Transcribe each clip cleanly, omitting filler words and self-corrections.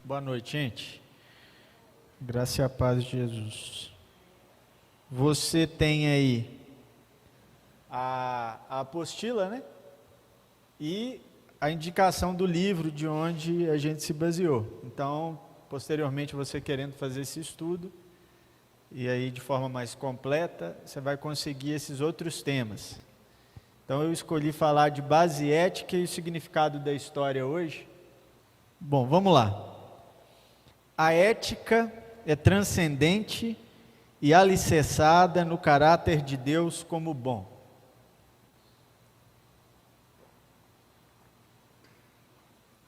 Boa noite, gente. Graça e a paz de Jesus. Você tem aí a apostila, né? E a indicação do livro de onde a gente se baseou. Então, posteriormente, você querendo fazer esse estudo, e aí de forma mais completa, você vai conseguir esses outros temas. Então, eu escolhi falar de base ética e o significado da história hoje. Bom, vamos lá. A ética é transcendente e alicerçada no caráter de Deus como bom.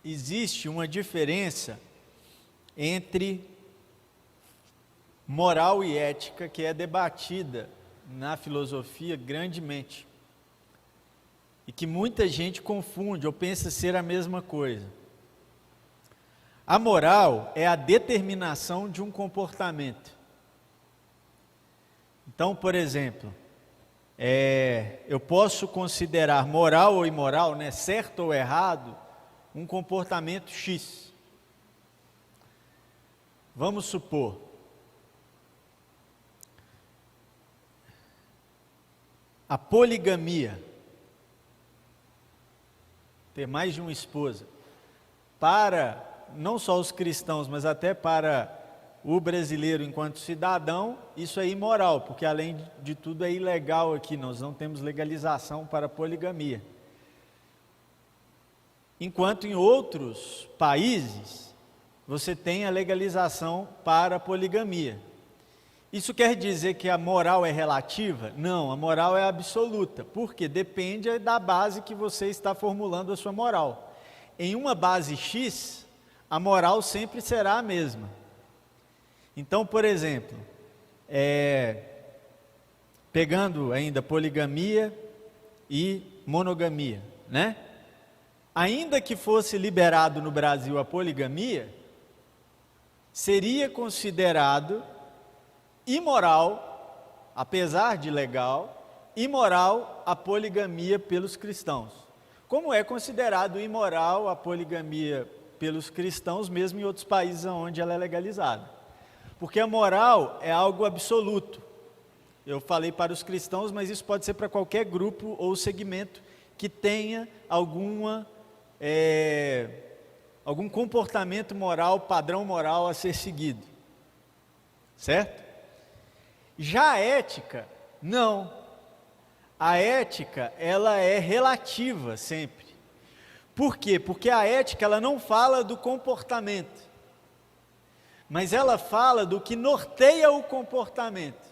Existe uma diferença entre moral e ética que é debatida na filosofia grandemente e que muita gente confunde ou pensa ser a mesma coisa. A moral é a determinação de um comportamento. Então, por exemplo, eu posso considerar moral ou imoral, né, certo ou errado, um comportamento X. Vamos supor, a poligamia, ter mais de uma esposa, para não só os cristãos, mas até para o brasileiro enquanto cidadão, isso é imoral, porque além de tudo é ilegal aqui, nós não temos legalização para a poligamia. Enquanto em outros países, você tem a legalização para a poligamia. Isso quer dizer que a moral é relativa? Não, a moral é absoluta, porque depende da base que você está formulando a sua moral. Em uma base X, a moral sempre será a mesma. Então, por exemplo, pegando ainda poligamia e monogamia, né? Ainda que fosse liberado no Brasil a poligamia, seria considerado imoral, apesar de legal, imoral a poligamia pelos cristãos. Como é considerado imoral a poligamia pelos cristãos, mesmo em outros países onde ela é legalizada. Porque a moral é algo absoluto. Eu falei para os cristãos, mas isso pode ser para qualquer grupo ou segmento que tenha algum comportamento moral, padrão moral a ser seguido. Certo? Já a ética, não. A ética, ela é relativa sempre. Por quê? Porque a ética, ela não fala do comportamento, mas ela fala do que norteia o comportamento.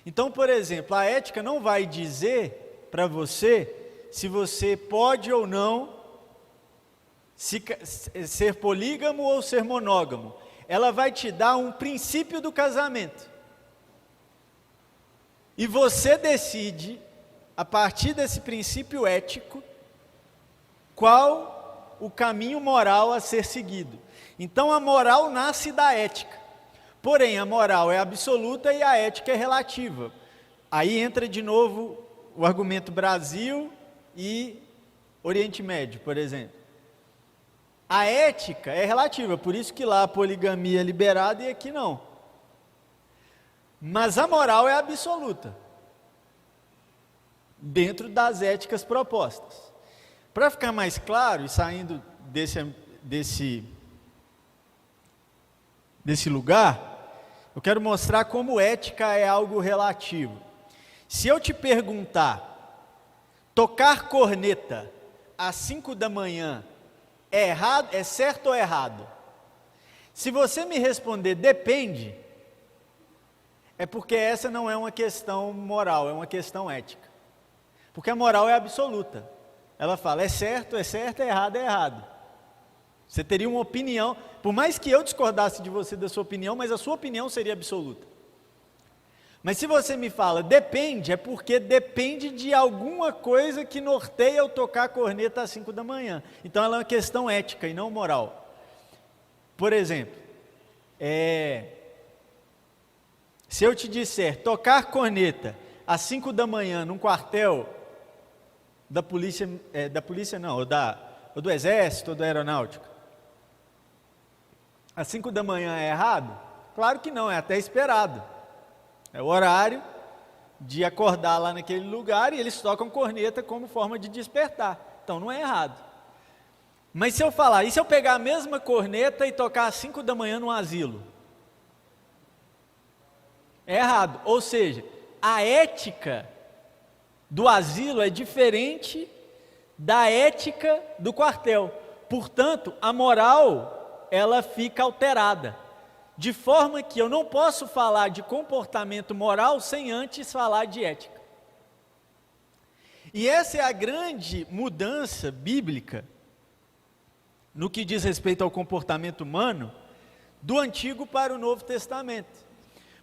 Então, por exemplo, a ética não vai dizer para você se você pode ou não ser polígamo ou ser monógamo. Ela vai te dar um princípio do casamento. E você decide, a partir desse princípio ético, qual o caminho moral a ser seguido. Então a moral nasce da ética, porém a moral é absoluta e a ética é relativa. Aí entra de novo o argumento Brasil e Oriente Médio, por exemplo. A ética é relativa, por isso que lá a poligamia é liberada e aqui não. Mas a moral é absoluta, dentro das éticas propostas. Para ficar mais claro, e saindo desse lugar, eu quero mostrar como ética é algo relativo. Se eu te perguntar, tocar corneta às 5 da manhã é errado, é certo ou errado? Se você me responder depende, é porque essa não é uma questão moral, é uma questão ética. Porque a moral é absoluta. Ela fala, é certo, é errado, é errado. Você teria uma opinião, por mais que eu discordasse de você da sua opinião, mas a sua opinião seria absoluta. Mas se você me fala, depende, é porque depende de alguma coisa que norteia eu tocar a corneta às 5 da manhã. Então ela é uma questão ética e não moral. Por exemplo, se eu te disser, tocar corneta às 5 da manhã num quartel da polícia não, ou do exército, ou da aeronáutica, Às 5 da manhã é errado? Claro que não, é até esperado. É o horário de acordar lá naquele lugar e eles tocam corneta como forma de despertar. Então não é errado. Mas se eu falar, e se eu pegar a mesma corneta e tocar às 5 da manhã num asilo? É errado. Ou seja, a ética do asilo é diferente da ética do quartel. Portanto, a moral, ela fica alterada. De forma que eu não posso falar de comportamento moral sem antes falar de ética. E essa é a grande mudança bíblica no que diz respeito ao comportamento humano do Antigo para o Novo Testamento.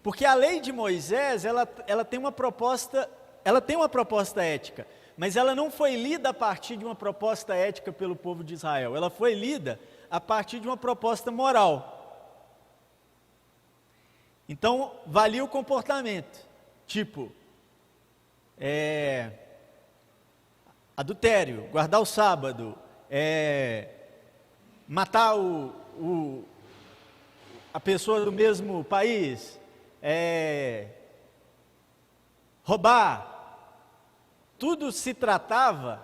Porque a lei de Moisés, ela tem uma proposta ética, mas ela não foi lida a partir de uma proposta ética pelo povo de Israel, ela foi lida a partir de uma proposta moral. Então, valia o comportamento, tipo, adultério, guardar o sábado, matar a pessoa do mesmo país, roubar. Tudo se tratava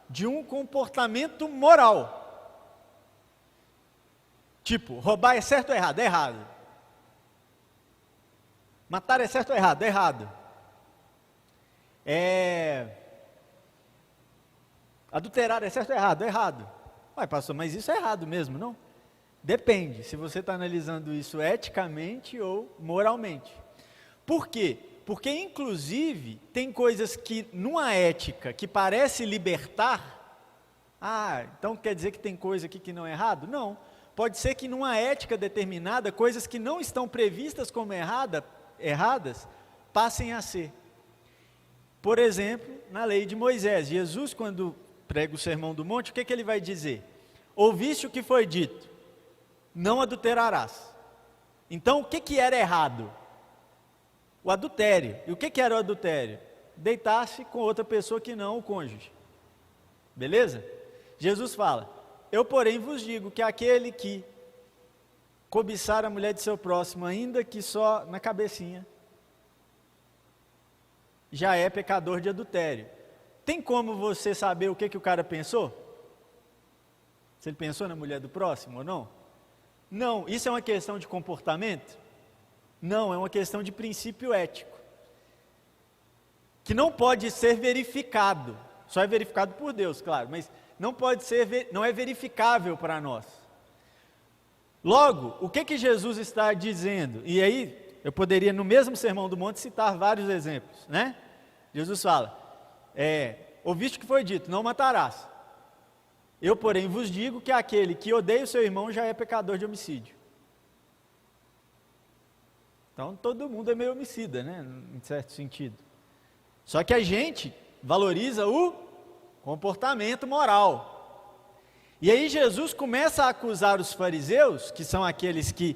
de um comportamento moral. Tipo, roubar é certo ou errado? É errado. Matar é certo ou errado? É errado. Adulterar é certo ou errado? É errado. Ué, pastor, mas isso é errado mesmo, não? Depende, se você está analisando isso eticamente ou moralmente. Por quê? Porque, inclusive, tem coisas que, numa ética que parece libertar, então quer dizer que tem coisa aqui que não é errado? Não. Pode ser que, numa ética determinada, coisas que não estão previstas como erradas, passem a ser. Por exemplo, na lei de Moisés, Jesus, quando prega o Sermão do Monte, o que ele vai dizer? Ouviste o que foi dito, não adulterarás. Então, o que era errado? O adultério. E o que era o adultério? Deitar-se com outra pessoa que não o cônjuge. Beleza? Jesus fala, eu porém vos digo que aquele que cobiçar a mulher de seu próximo, ainda que só na cabecinha, já é pecador de adultério. Tem como você saber o que o cara pensou? Se ele pensou na mulher do próximo ou não? Não, isso é uma questão de comportamento? Não, é uma questão de princípio ético, que não pode ser verificado, só é verificado por Deus, claro, mas não é verificável para nós. Logo, o que Jesus está dizendo? E aí, eu poderia no mesmo Sermão do Monte citar vários exemplos, né? Jesus fala, ouviste o que foi dito, não matarás. Eu, porém, vos digo que aquele que odeia o seu irmão já é pecador de homicídio. Então, todo mundo é meio homicida, né? Em certo sentido. Só que a gente valoriza o comportamento moral. E aí Jesus começa a acusar os fariseus, que são aqueles que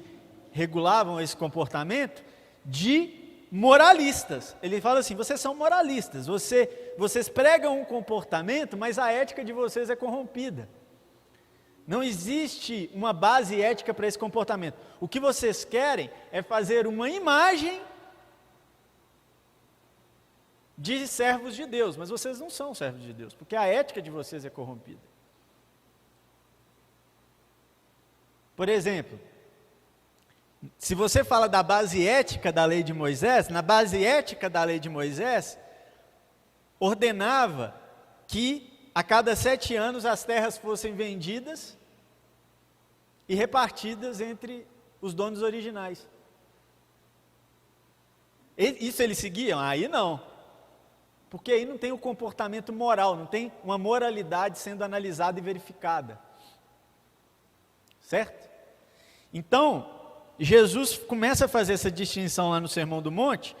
regulavam esse comportamento, de moralistas. Ele fala assim, vocês são moralistas, vocês pregam um comportamento, mas a ética de vocês é corrompida. Não existe uma base ética para esse comportamento. O que vocês querem é fazer uma imagem de servos de Deus, mas vocês não são servos de Deus, porque a ética de vocês é corrompida. Por exemplo, se você fala da base ética da lei de Moisés, na base ética da lei de Moisés, ordenava que a cada 7 anos as terras fossem vendidas e repartidas entre os donos originais. Isso eles seguiam? Aí não. Porque aí não tem o comportamento moral, não tem uma moralidade sendo analisada e verificada. Certo? Então, Jesus começa a fazer essa distinção lá no Sermão do Monte,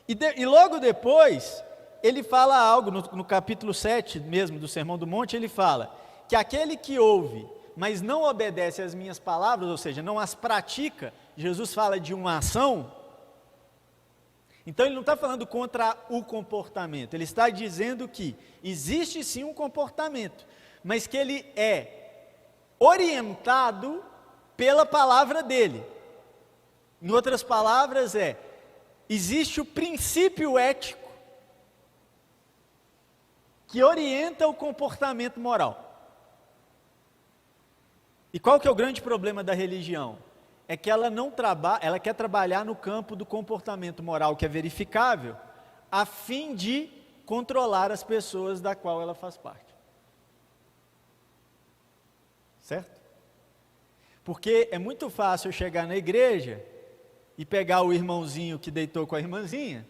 e logo depois, ele fala algo, no capítulo 7 mesmo do Sermão do Monte, ele fala que aquele que ouve, mas não obedece às minhas palavras, ou seja, não as pratica, Jesus fala de uma ação. Então ele não está falando contra o comportamento, ele está dizendo que existe sim um comportamento, mas que ele é orientado pela palavra dele. Em outras palavras, existe o princípio ético que orienta o comportamento moral. E qual que é o grande problema da religião? É que ela ela quer trabalhar no campo do comportamento moral que é verificável, a fim de controlar as pessoas da qual ela faz parte. Certo? Porque é muito fácil eu chegar na igreja e pegar o irmãozinho que deitou com a irmãzinha,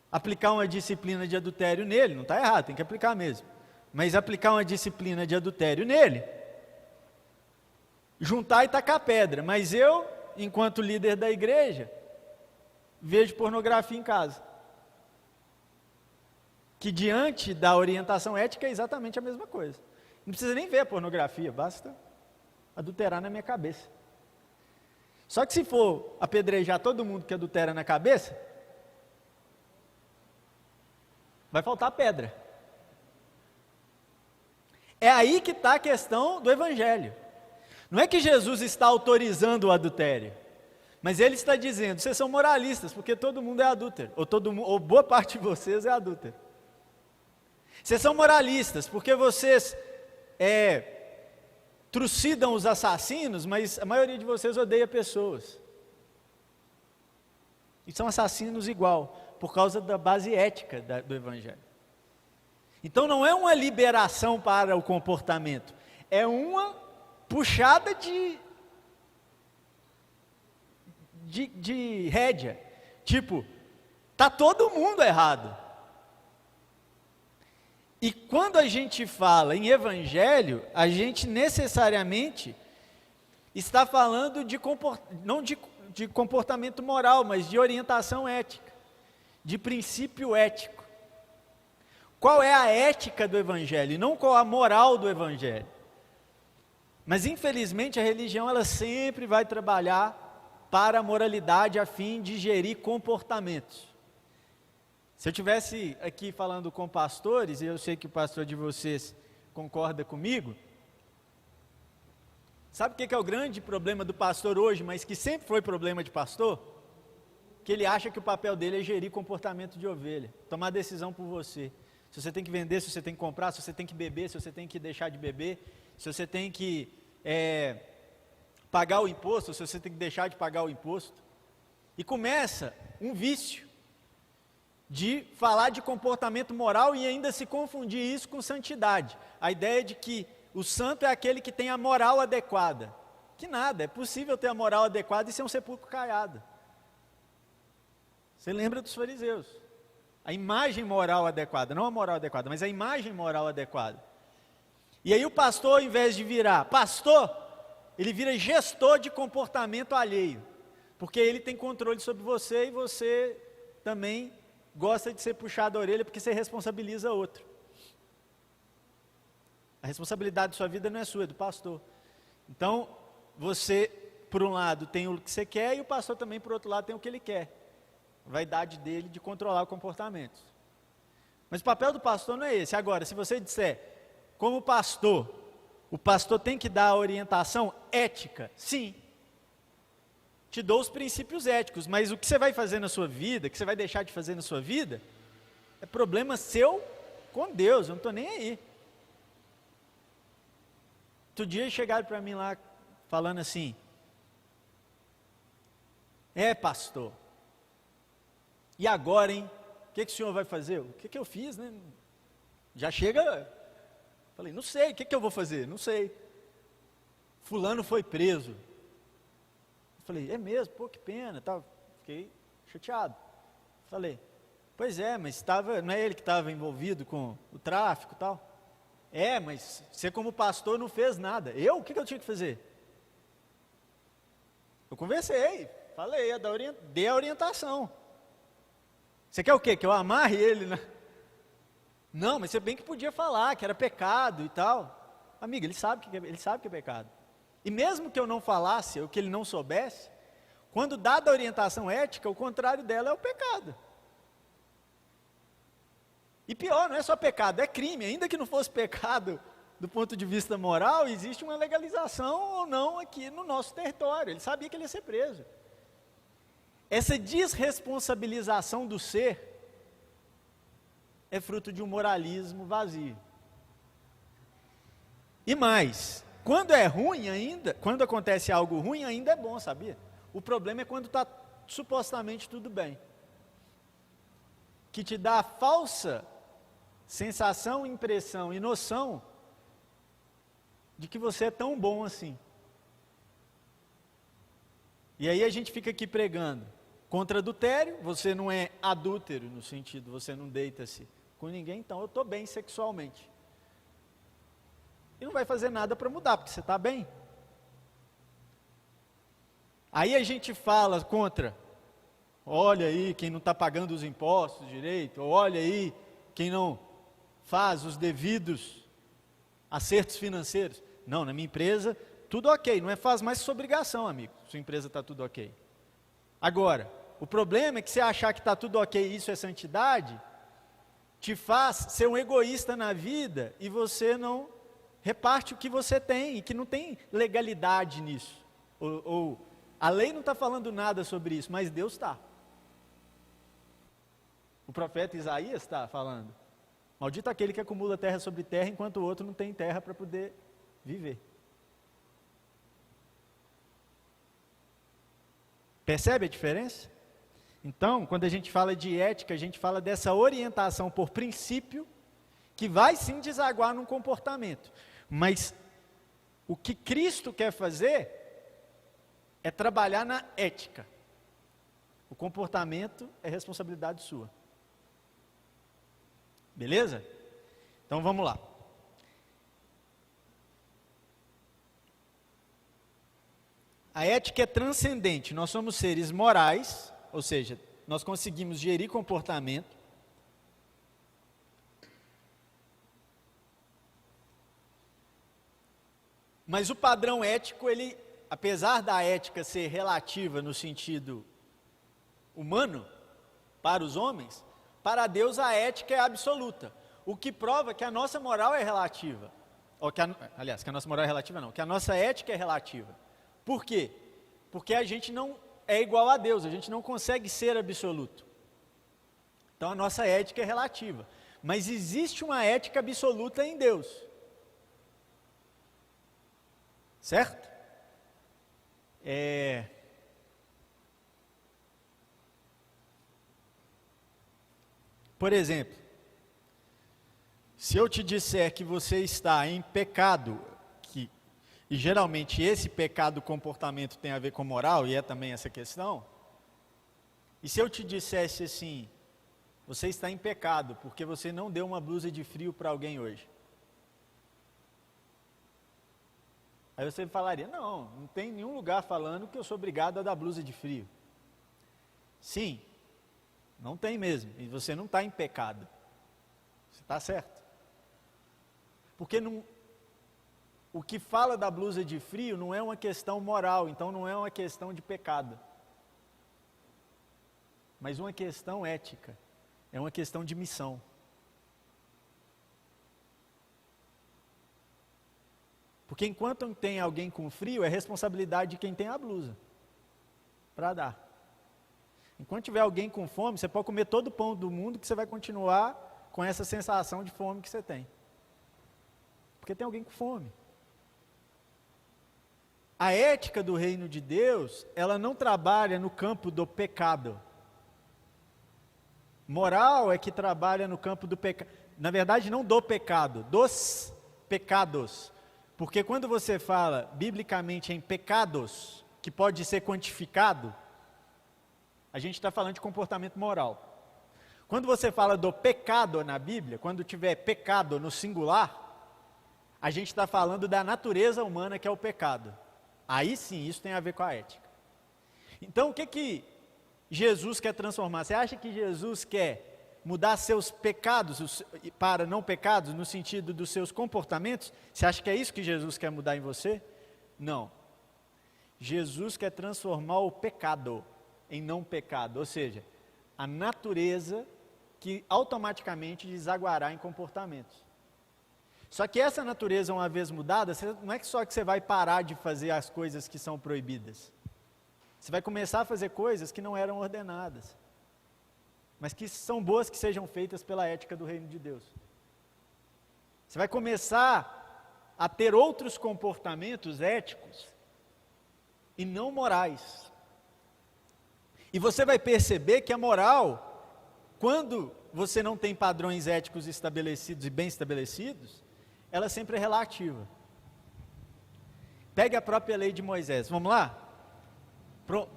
aplicar uma disciplina de adultério nele, não está errado, tem que aplicar mesmo, mas aplicar uma disciplina de adultério nele, juntar e tacar pedra, mas eu, enquanto líder da igreja, vejo pornografia em casa, que diante da orientação ética é exatamente a mesma coisa. Não precisa nem ver a pornografia, basta adulterar na minha cabeça. Só que se for apedrejar todo mundo que adultera na cabeça, vai faltar pedra. É aí que está a questão do evangelho. Não é que Jesus está autorizando o adultério, mas ele está dizendo, vocês são moralistas, porque todo mundo é adúltero, ou boa parte de vocês é adúltero. Vocês são moralistas, porque vocês trucidam os assassinos, mas a maioria de vocês odeia pessoas. E são assassinos igual, por causa da base ética do evangelho. Então não é uma liberação para o comportamento, é uma puxada de rédea. Tipo, está todo mundo errado. E quando a gente fala em evangelho, a gente necessariamente está falando não de comportamento moral, mas de orientação ética, de princípio ético. Qual é a ética do evangelho e não qual a moral do evangelho? Mas infelizmente a religião ela sempre vai trabalhar para a moralidade a fim de gerir comportamentos. Se eu estivesse aqui falando com pastores, e eu sei que o pastor de vocês concorda comigo, sabe o que é o grande problema do pastor hoje, mas que sempre foi problema de pastor? Que ele acha que o papel dele é gerir comportamento de ovelha, tomar decisão por você. Se você tem que vender, se você tem que comprar, se você tem que beber, se você tem que deixar de beber, se você tem que pagar o imposto, se você tem que deixar de pagar o imposto. E começa um vício de falar de comportamento moral e ainda se confundir isso com santidade. A ideia de que o santo é aquele que tem a moral adequada. Que nada, é possível ter a moral adequada e ser um sepulcro caiado. Você lembra dos fariseus? A imagem moral adequada, não a moral adequada, mas a imagem moral adequada. E aí o pastor, ao invés de virar pastor, ele vira gestor de comportamento alheio. Porque ele tem controle sobre você e você também gosta de ser puxado a orelha porque você responsabiliza outro. A responsabilidade de sua vida não é sua, é do pastor. Então, você, por um lado, tem o que você quer e o pastor também, por outro lado, tem o que ele quer. A vaidade dele de controlar o comportamento. Mas o papel do pastor não é esse. Agora, se você disser, como pastor, o pastor tem que dar a orientação ética, sim. Te dou os princípios éticos, mas o que você vai fazer na sua vida, o que você vai deixar de fazer na sua vida, é problema seu com Deus, eu não estou nem aí. Outro dia chegaram para mim lá, falando assim, pastor, e agora, hein? O que o senhor vai fazer? O que eu fiz, né? Já chega, falei, não sei, o que eu vou fazer? Não sei. Fulano foi preso. Falei, é mesmo? Pô, que pena, tal. Fiquei chateado. Falei, pois é, mas não é ele que estava envolvido com o tráfico e tal? Mas você como pastor não fez nada. O que eu tinha que fazer? Eu conversei, falei, dei a orientação. Você quer o quê? Que eu amarre ele, né? Não, mas você bem que podia falar, que era pecado e tal. Amiga, ele sabe que é pecado. E mesmo que eu não falasse, ou que ele não soubesse, quando dada a orientação ética, o contrário dela é o pecado. E pior, não é só pecado, é crime. Ainda que não fosse pecado do ponto de vista moral, existe uma legalização ou não aqui no nosso território. Ele sabia que ele ia ser preso. Essa desresponsabilização do ser é fruto de um moralismo vazio. E mais, quando é ruim ainda, quando acontece algo ruim, ainda é bom, sabia? O problema é quando está supostamente tudo bem. Que te dá a falsa sensação, impressão e noção de que você é tão bom assim. E aí a gente fica aqui pregando contra adultério, você não é adúltero no sentido, você não deita-se com ninguém, então eu estou bem sexualmente. E não vai fazer nada para mudar, porque você está bem. Aí a gente fala contra, olha aí quem não está pagando os impostos direito, olha aí quem não faz os devidos acertos financeiros. Não, na minha empresa, tudo ok, não é faz mais sua obrigação, amigo, sua empresa está tudo ok. Agora, o problema é que você achar que está tudo ok, isso é santidade, te faz ser um egoísta na vida e você não reparte o que você tem, e que não tem legalidade nisso. Ou a lei não está falando nada sobre isso, mas Deus está. O profeta Isaías está falando, maldito aquele que acumula terra sobre terra, enquanto o outro não tem terra para poder viver. Percebe a diferença? Então, quando a gente fala de ética, a gente fala dessa orientação por princípio, que vai sim desaguar num comportamento. Mas o que Cristo quer fazer é trabalhar na ética. O comportamento é responsabilidade sua. Beleza? Então vamos lá. A ética é transcendente, nós somos seres morais, ou seja, nós conseguimos gerir comportamento. Mas o padrão ético, ele, apesar da ética ser relativa no sentido humano, para os homens, para Deus a ética é absoluta. O que prova que a nossa moral é relativa. Ou que a nossa moral é relativa não, que a nossa ética é relativa. Por quê? Porque a gente não é igual a Deus, a gente não consegue ser absoluto. Então a nossa ética é relativa. Mas existe uma ética absoluta em Deus. Certo? Por exemplo, se eu te disser que você está em pecado, e geralmente esse pecado comportamento tem a ver com moral, e é também essa questão, e se eu te dissesse assim, você está em pecado, porque você não deu uma blusa de frio para alguém hoje. Aí você falaria, não tem nenhum lugar falando que eu sou obrigado a dar blusa de frio. Sim, não tem mesmo, e você não está em pecado. Você está certo. Porque o que fala da blusa de frio não é uma questão moral, então não é uma questão de pecado. Mas uma questão ética, é uma questão de missão. Porque enquanto tem alguém com frio, é responsabilidade de quem tem a blusa para dar. Enquanto tiver alguém com fome, você pode comer todo o pão do mundo que você vai continuar com essa sensação de fome que você tem. Porque tem alguém com fome. A ética do reino de Deus, ela não trabalha no campo do pecado. Moral é que trabalha no campo do pecado. Na verdade, não do pecado, dos pecados. Porque quando você fala biblicamente em pecados, que pode ser quantificado, a gente está falando de comportamento moral. Quando você fala do pecado na Bíblia, quando tiver pecado no singular, a gente está falando da natureza humana que é o pecado. Aí sim, isso tem a ver com a ética. Então, o que Jesus quer transformar? Você acha que Jesus quer mudar seus pecados para não pecados, no sentido dos seus comportamentos? Você acha que é isso que Jesus quer mudar em você? Não. Jesus quer transformar o pecado em não pecado, ou seja, a natureza que automaticamente desaguará em comportamentos. Só que essa natureza, uma vez mudada, não é só que você vai parar de fazer as coisas que são proibidas. Você vai começar a fazer coisas que não eram ordenadas, mas que são boas que sejam feitas pela ética do reino de Deus. Você vai começar a ter outros comportamentos éticos e não morais. E você vai perceber que a moral, quando você não tem padrões éticos estabelecidos e bem estabelecidos, ela sempre é relativa. Pegue a própria lei de Moisés. Vamos lá?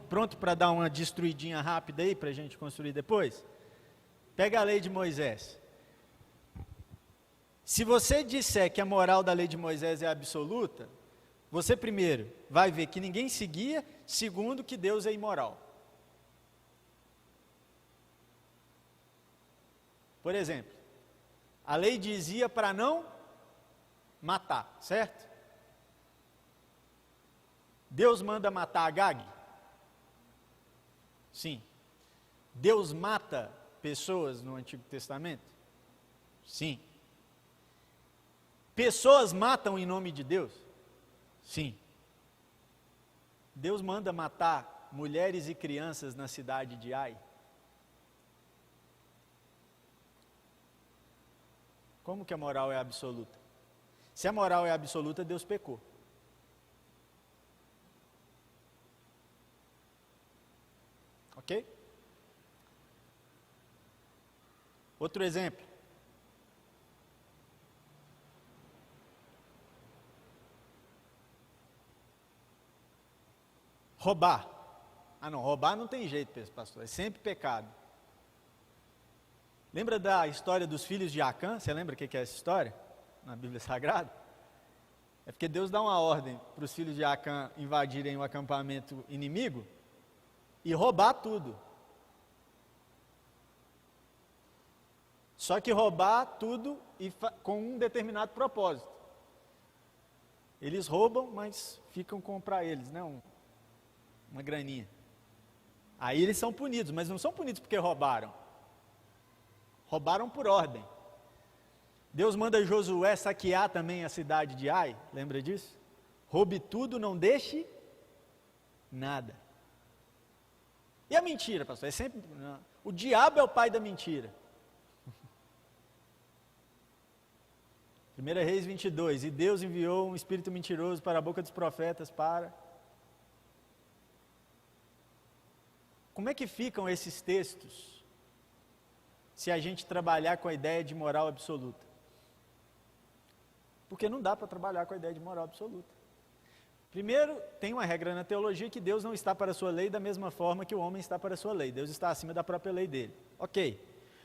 Pronto para dar uma destruidinha rápida aí, para a gente construir depois? Pega a lei de Moisés. Se você disser que a moral da lei de Moisés é absoluta, você primeiro vai ver que ninguém seguia, segundo que Deus é imoral. Por exemplo, a lei dizia para não matar, certo? Deus manda matar Agag? Sim. Deus mata pessoas no Antigo Testamento? Sim. Pessoas matam em nome de Deus? Sim. Deus manda matar mulheres e crianças na cidade de Ai? Como que a moral é absoluta? Se a moral é absoluta, Deus pecou. Ok? Outro exemplo. Roubar. Ah não, roubar não tem jeito, pastor, é sempre pecado. Lembra da história dos filhos de Acã? Você lembra o que é essa história? Na Bíblia Sagrada? É porque Deus dá uma ordem para os filhos de Acã invadirem o acampamento inimigo e roubar tudo. Só que roubar tudo com um determinado propósito. Eles roubam, mas ficam com para eles, né? Uma graninha. Aí eles são punidos, mas não são punidos porque roubaram. Roubaram por ordem. Deus manda Josué saquear também a cidade de Ai, lembra disso? Roube tudo, não deixe nada. E a mentira, pastor? É sempre, não. O diabo é o pai da mentira. 1 Reis 22, e Deus enviou um espírito mentiroso para a boca dos profetas para... Como é que ficam esses textos se a gente trabalhar com a ideia de moral absoluta? Porque não dá para trabalhar com a ideia de moral absoluta. Primeiro, tem uma regra na teologia que Deus não está para a sua lei da mesma forma que o homem está para a sua lei. Deus está acima da própria lei dele. Ok.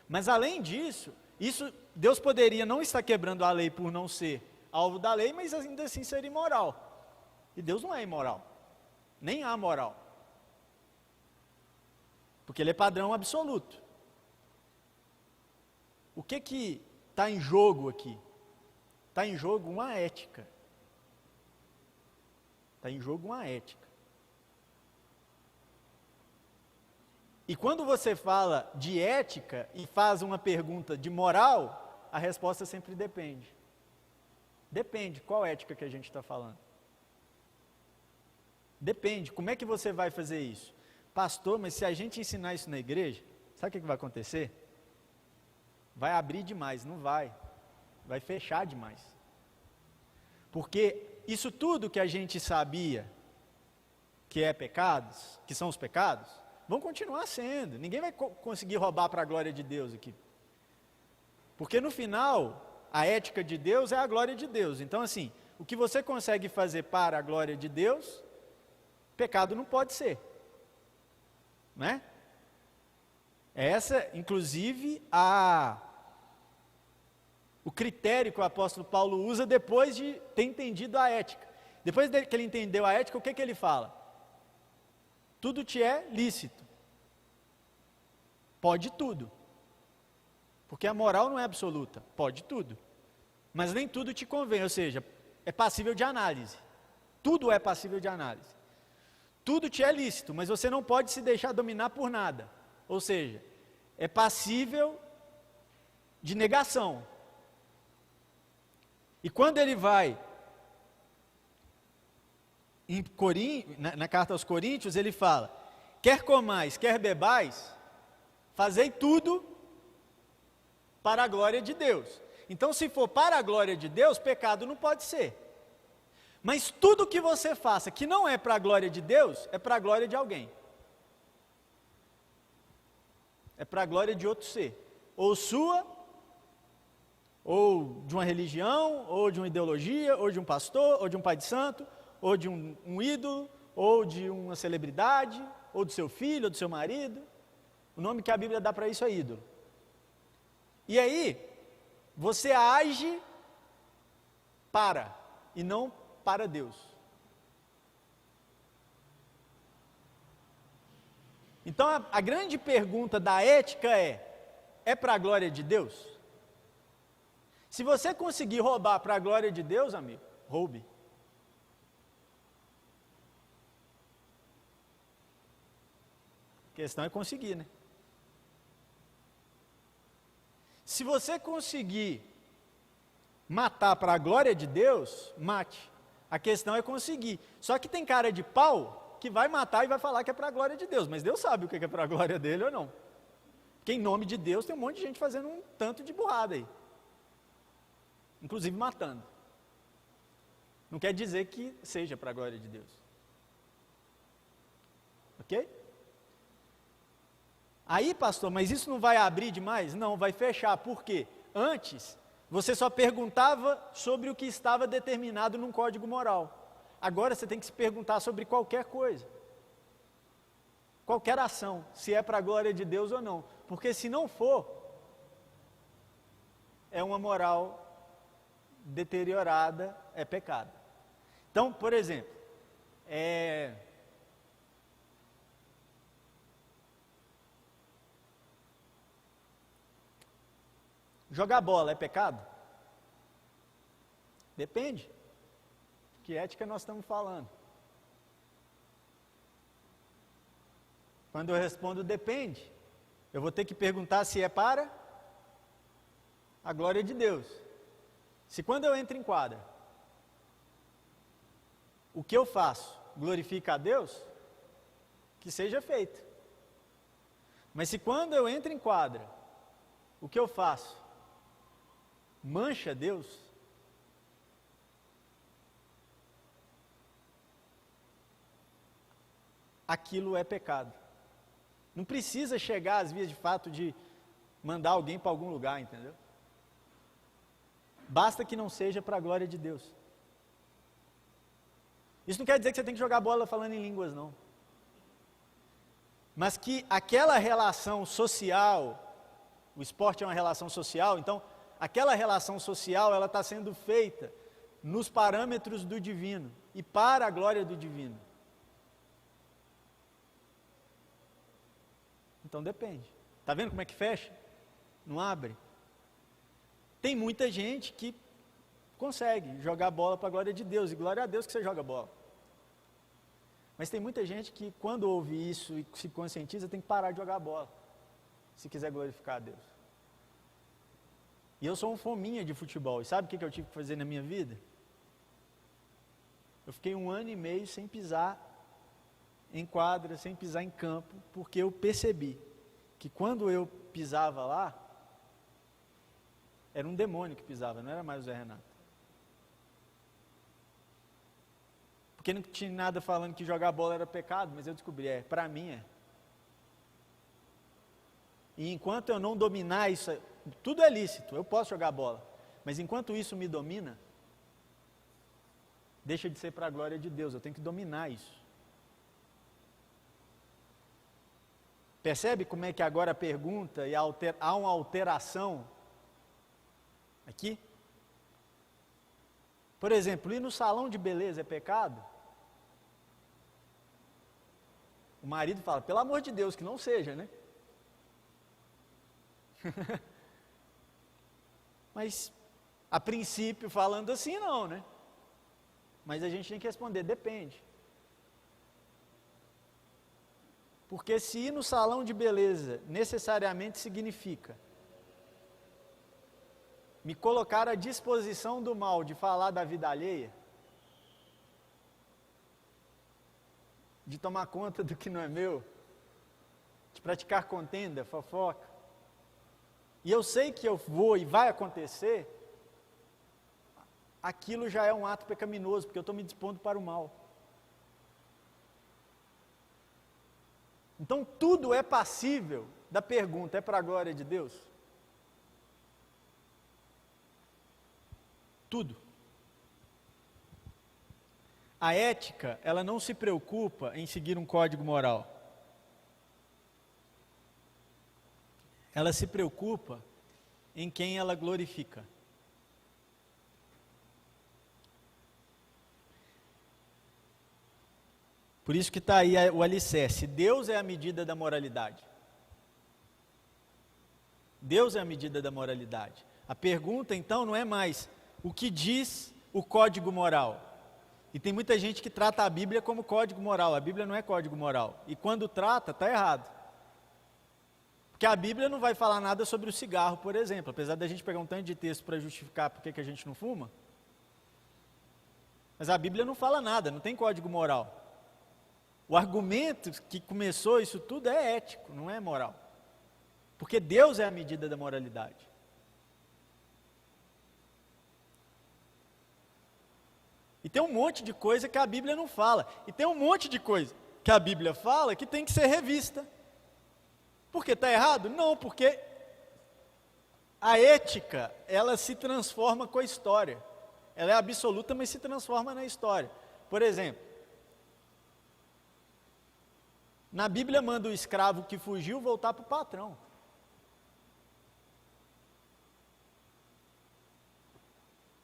Mas além disso, Deus poderia não estar quebrando a lei por não ser alvo da lei, mas ainda assim ser imoral. E Deus não é imoral. Nem há moral. Porque ele é padrão absoluto. O que está em jogo aqui? Está em jogo uma ética. Está em jogo uma ética. E quando você fala de ética e faz uma pergunta de moral, a resposta sempre depende. Depende, qual ética que a gente está falando? Depende, como é que você vai fazer isso? Pastor, mas se a gente ensinar isso na igreja, sabe o que vai acontecer? Vai abrir demais, não vai. Vai fechar demais. Porque isso tudo que a gente sabia que é pecados, que são os pecados, vão continuar sendo. Ninguém vai conseguir roubar para a glória de Deus aqui. Porque no final, a ética de Deus é a glória de Deus. Então assim, o que você consegue fazer para a glória de Deus, pecado não pode ser. Né? Essa, inclusive, o critério que o apóstolo Paulo usa depois de ter entendido a ética. Depois que ele entendeu a ética, o que ele fala? Tudo te é lícito. Pode tudo. Porque a moral não é absoluta. Pode tudo. Mas nem tudo te convém, ou seja, é passível de análise. Tudo é passível de análise. Tudo te é lícito, mas você não pode se deixar dominar por nada. Ou seja, é passível de negação. E quando ele vai na carta aos Coríntios, ele fala: quer comais, quer bebais, fazei tudo para a glória de Deus. Então, se for para a glória de Deus, pecado não pode ser. Mas tudo que você faça que não é para a glória de Deus, é para a glória de alguém. É para a glória de outro ser. Ou sua, ou de uma religião, ou de uma ideologia, ou de um pastor, ou de um pai de santo, ou de um ídolo, ou de uma celebridade, ou do seu filho, ou do seu marido. O nome que a Bíblia dá para isso é ídolo. E aí, você age para, e não para Deus. Então, a grande pergunta da ética é para a glória de Deus? Se você conseguir roubar para a glória de Deus, amigo, roube. A questão é conseguir, né? Se você conseguir matar para a glória de Deus, mate. A questão é conseguir. Só que tem cara de pau que vai matar e vai falar que é para a glória de Deus, mas Deus sabe o que é para a glória dele ou não. Porque em nome de Deus tem um monte de gente fazendo um tanto de burrada aí. Inclusive matando. Não quer dizer que seja para a glória de Deus. Ok? Aí, pastor, mas isso não vai abrir demais? Não, vai fechar. Por quê? Antes, você só perguntava sobre o que estava determinado num código moral. Agora você tem que se perguntar sobre qualquer coisa. Qualquer ação, se é para a glória de Deus ou não. Porque se não for, é uma moral deteriorada, é pecado. Então, por exemplo, jogar bola é pecado? Depende. Que ética nós estamos falando? Quando eu respondo depende, eu vou ter que perguntar se é para a glória de Deus. Se quando eu entro em quadra, o que eu faço glorifica a Deus, que seja feito. Mas se quando eu entro em quadra, o que eu faço mancha Deus, aquilo é pecado. Não precisa chegar às vias de fato de mandar alguém para algum lugar, entendeu? Basta que não seja para a glória de Deus. Isso não quer dizer que você tem que jogar bola falando em línguas, não. Mas que aquela relação social, o esporte é uma relação social, então aquela relação social ela está sendo feita nos parâmetros do divino e para a glória do divino. Então depende. Está vendo como é que fecha? Não abre? Tem muita gente que consegue jogar bola para a glória de Deus, e glória a Deus que você joga bola. Mas tem muita gente que quando ouve isso e se conscientiza, tem que parar de jogar bola, se quiser glorificar a Deus. E eu sou um fominha de futebol, e sabe o que eu tive que fazer na minha vida? Eu fiquei 1 ano e meio sem pisar em quadra, sem pisar em campo, porque eu percebi que quando eu pisava lá, era um demônio que pisava, não era mais o Zé Renato. Porque não tinha nada falando que jogar bola era pecado, mas eu descobri, para mim é. E enquanto eu não dominar isso, tudo é lícito, eu posso jogar bola, mas enquanto isso me domina, deixa de ser para a glória de Deus, eu tenho que dominar isso. Percebe como é que agora a pergunta e há uma alteração aqui? Por exemplo, ir no salão de beleza é pecado? O marido fala, pelo amor de Deus, que não seja, né? Mas, a princípio, falando assim, não, né? Mas a gente tem que responder, depende. Porque se ir no salão de beleza necessariamente significa me colocar à disposição do mal de falar da vida alheia, de tomar conta do que não é meu, de praticar contenda, fofoca, e eu sei que eu vou e vai acontecer, aquilo já é um ato pecaminoso, porque eu estou me dispondo para o mal. Então tudo é passível da pergunta: é para a glória de Deus? Tudo. A ética, ela não se preocupa em seguir um código moral. Ela se preocupa em quem ela glorifica. Por isso que está aí o alicerce. Deus é a medida da moralidade. Deus é a medida da moralidade. A pergunta, então, não é mais o que diz o código moral. E tem muita gente que trata a Bíblia como código moral. A Bíblia não é código moral. E quando trata, está errado. Porque a Bíblia não vai falar nada sobre o cigarro, por exemplo. Apesar da gente pegar um tanto de texto para justificar por que a gente não fuma. Mas a Bíblia não fala nada, não tem código moral. O argumento que começou isso tudo é ético, não é moral. Porque Deus é a medida da moralidade. E tem um monte de coisa que a Bíblia não fala. E tem um monte de coisa que a Bíblia fala que tem que ser revista. Por que está errado? Não, porque a ética, ela se transforma com a história. Ela é absoluta, mas se transforma na história. Por exemplo, na Bíblia manda o escravo que fugiu voltar para o patrão.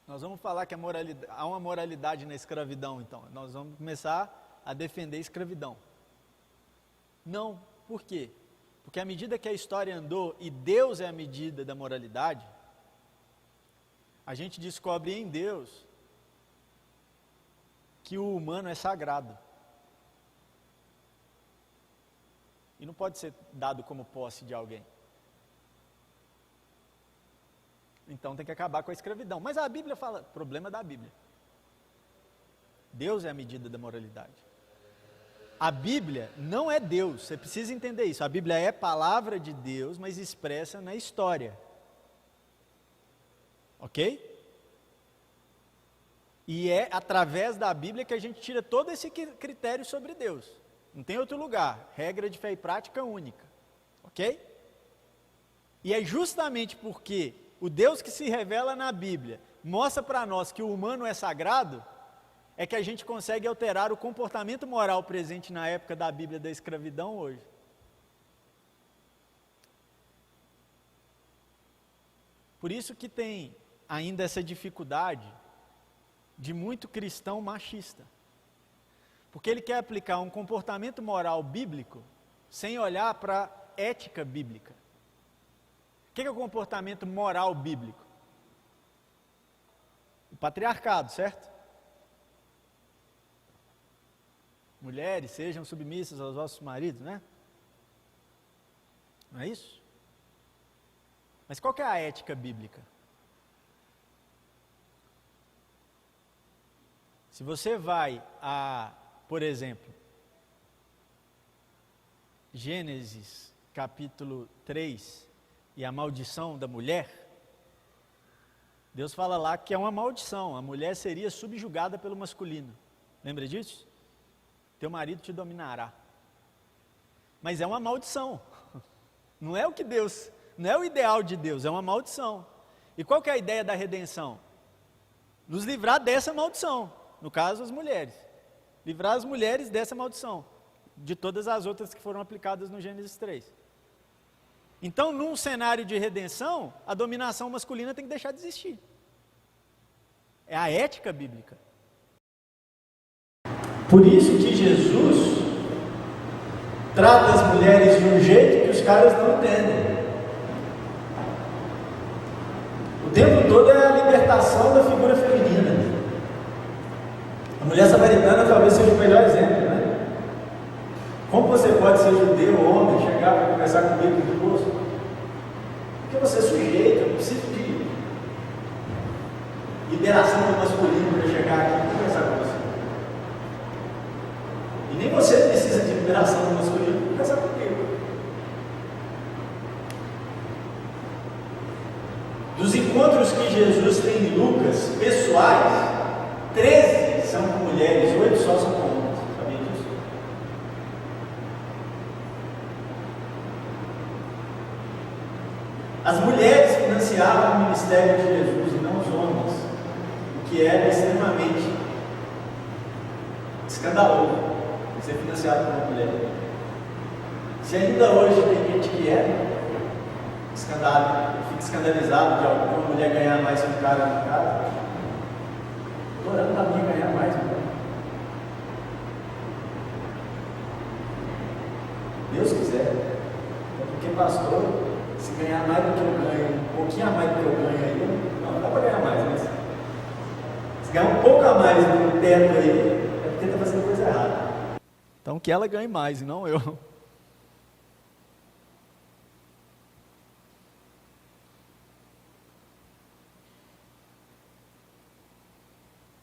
Nós vamos falar que há uma moralidade na escravidão, então. Nós vamos começar a defender a escravidão. Não. Por quê? Porque à medida que a história andou e Deus é a medida da moralidade, a gente descobre em Deus que o humano é sagrado. E não pode ser dado como posse de alguém. Então tem que acabar com a escravidão. Mas a Bíblia fala, problema da Bíblia. Deus é a medida da moralidade. A Bíblia não é Deus, você precisa entender isso. A Bíblia é palavra de Deus, mas expressa na história. Ok? E é através da Bíblia que a gente tira todo esse critério sobre Deus. Não tem outro lugar. Regra de fé e prática única. Ok? E é justamente porque o Deus que se revela na Bíblia mostra para nós que o humano é sagrado, é que a gente consegue alterar o comportamento moral presente na época da Bíblia da escravidão hoje. Por isso que tem ainda essa dificuldade de muito cristão machista. Porque ele quer aplicar um comportamento moral bíblico sem olhar para a ética bíblica. O que é o comportamento moral bíblico? O patriarcado, certo? Mulheres, sejam submissas aos vossos maridos, né? Não é isso? Mas qual que é a ética bíblica? Se você vai a, por exemplo, Gênesis capítulo 3 e a maldição da mulher, Deus fala lá que é uma maldição, a mulher seria subjugada pelo masculino. Lembra disso? Teu marido te dominará. Mas é uma maldição. Não é o que Deus, não é o ideal de Deus, é uma maldição. E qual que é a ideia da redenção? Nos livrar dessa maldição. No caso, as mulheres. Livrar as mulheres dessa maldição. De todas as outras que foram aplicadas no Gênesis 3. Então, num cenário de redenção, a dominação masculina tem que deixar de existir. É a ética bíblica. Por isso que Jesus trata as mulheres de um jeito que os caras não entendem. O tempo todo é a libertação da figura feminina. A mulher samaritana talvez seja o melhor exemplo, né? Como você pode ser judeu, homem, chegar para conversar comigo no posto? Porque você é sujeito, eu preciso de masculino para chegar aqui e conversar com você. E nem você precisa de liberação do masculino para conversar comigo. Dos encontros que Jesus tem em Lucas, pessoais, 13 são com mulheres, 8 só são com homens. Sabia disso? As mulheres financiavam o ministério de Jesus e não os homens, o que era extremamente escandaloso ser financiado por uma mulher. Se ainda hoje tem gente que fica escandalizado de alguma mulher ganhar mais que um cara no mercado, estou orando para mim ganhar mais, irmão. Deus quiser. É porque, pastor, se ganhar mais do que eu ganho, um pouquinho a mais do que eu ganho aí, não dá para ganhar mais, mas se ganhar um pouco a mais no teto aí, é porque está fazendo coisa errada. Então que ela ganhe mais e não eu. O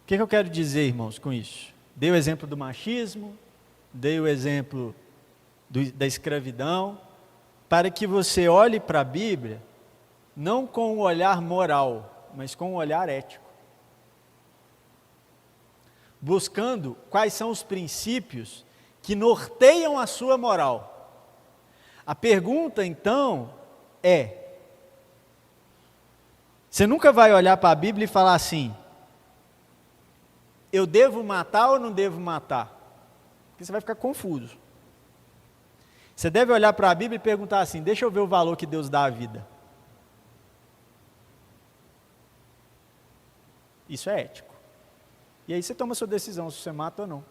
que eu quero dizer, irmãos, com isso? Dei o exemplo do machismo, dei o exemplo da escravidão, para que você olhe para a Bíblia, não com um olhar moral, mas com um olhar ético. Buscando quais são os princípios que norteiam a sua moral. A pergunta, então, é: você nunca vai olhar para a Bíblia e falar assim, eu devo matar ou não devo matar? Porque você vai ficar confuso. Você deve olhar para a Bíblia e perguntar assim, deixa eu ver o valor que Deus dá à vida. Isso é ético. E aí você toma a sua decisão, se você mata ou não.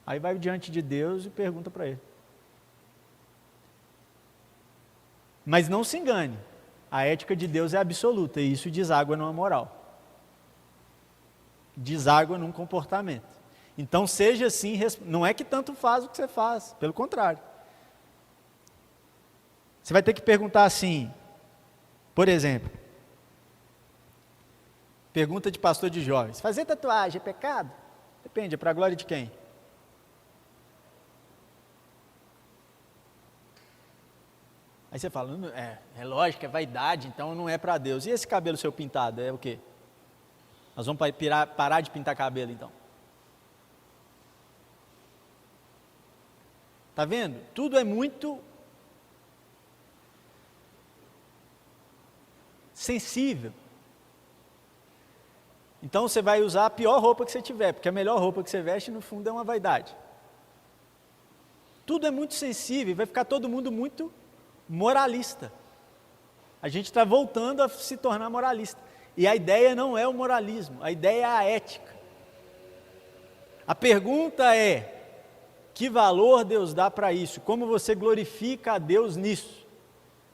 Aí vai diante de Deus e pergunta para Ele. Mas não se engane, a ética de Deus é absoluta e isso deságua numa moral. Deságua num comportamento. Então seja assim, não é que tanto faz o que você faz, pelo contrário. Você vai ter que perguntar assim, por exemplo, pergunta de pastor de jovens, fazer tatuagem é pecado? Depende, é para a glória de quem? Aí você fala, é lógico, é vaidade, então não é para Deus. E esse cabelo seu pintado, é o quê? Nós vamos parar de pintar cabelo então. Está vendo? Tudo é muito sensível. Então você vai usar a pior roupa que você tiver, porque a melhor roupa que você veste no fundo é uma vaidade. Tudo é muito sensível, vai ficar todo mundo muito moralista. A gente está voltando a se tornar moralista. E a ideia não é o moralismo, a ideia é a ética. A pergunta é, que valor Deus dá para isso? Como você glorifica a Deus nisso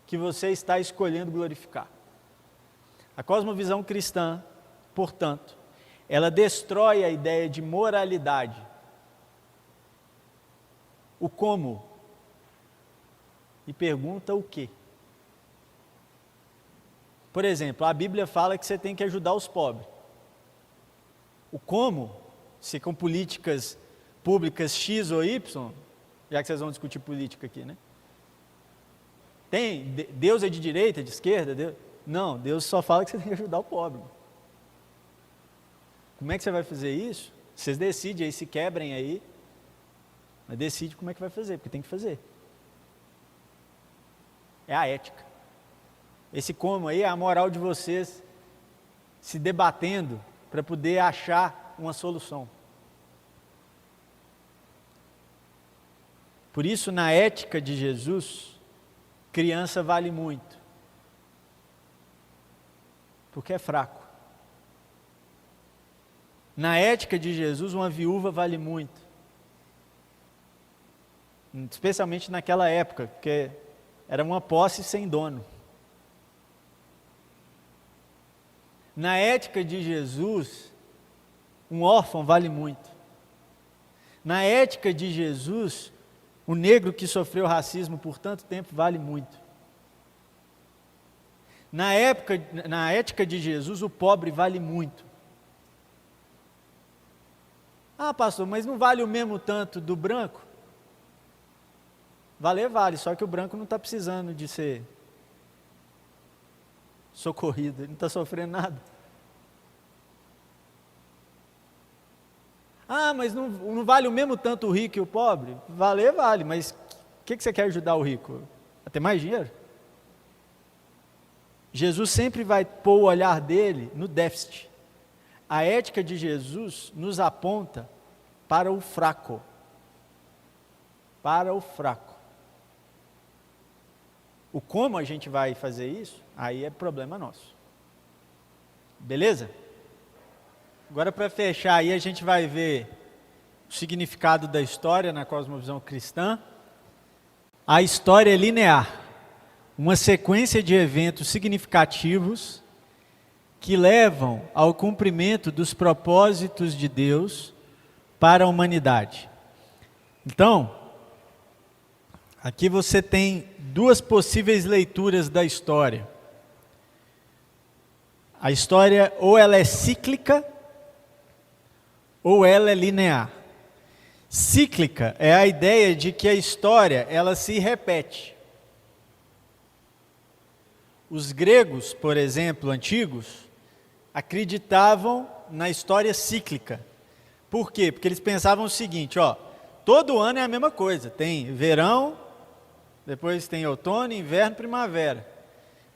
que você está escolhendo glorificar? A cosmovisão cristã, portanto, ela destrói a ideia de moralidade. O como? E pergunta o quê? Por exemplo, a Bíblia fala que você tem que ajudar os pobres. O como, se com políticas públicas X ou Y, já que vocês vão discutir política aqui, né? Deus é de direita, de esquerda? Não, Deus só fala que você tem que ajudar o pobre. Como é que você vai fazer isso? Vocês decidem aí, se quebrem aí, mas decide como é que vai fazer, porque tem que fazer. É a ética. Esse como aí é a moral de vocês se debatendo para poder achar uma solução. Por isso, na ética de Jesus, criança vale muito. Porque é fraco. Na ética de Jesus, uma viúva vale muito. Especialmente naquela época, porque era uma posse sem dono. Na ética de Jesus, um órfão vale muito. Na ética de Jesus, o negro que sofreu racismo por tanto tempo vale muito. Na ética de Jesus, o pobre vale muito. Ah, pastor, mas não vale o mesmo tanto do branco? Valer vale, só que o branco não está precisando de ser socorrido, ele não está sofrendo nada. Ah, mas não vale o mesmo tanto o rico e o pobre? Valer vale, mas o que você quer ajudar o rico? A ter mais dinheiro? Jesus sempre vai pôr o olhar dele no déficit. A ética de Jesus nos aponta para o fraco. Para o fraco. O como a gente vai fazer isso, aí é problema nosso. Beleza? Agora, para fechar aí, a gente vai ver o significado da história na cosmovisão cristã. A história é linear, uma sequência de eventos significativos que levam ao cumprimento dos propósitos de Deus para a humanidade. Então, aqui você tem duas possíveis leituras da história. A história ou ela é cíclica ou ela é linear. Cíclica é a ideia de que a história ela se repete. Os gregos, por exemplo, antigos, acreditavam na história cíclica. Por quê? Porque eles pensavam o seguinte, todo ano é a mesma coisa, tem verão, depois tem outono, inverno, primavera.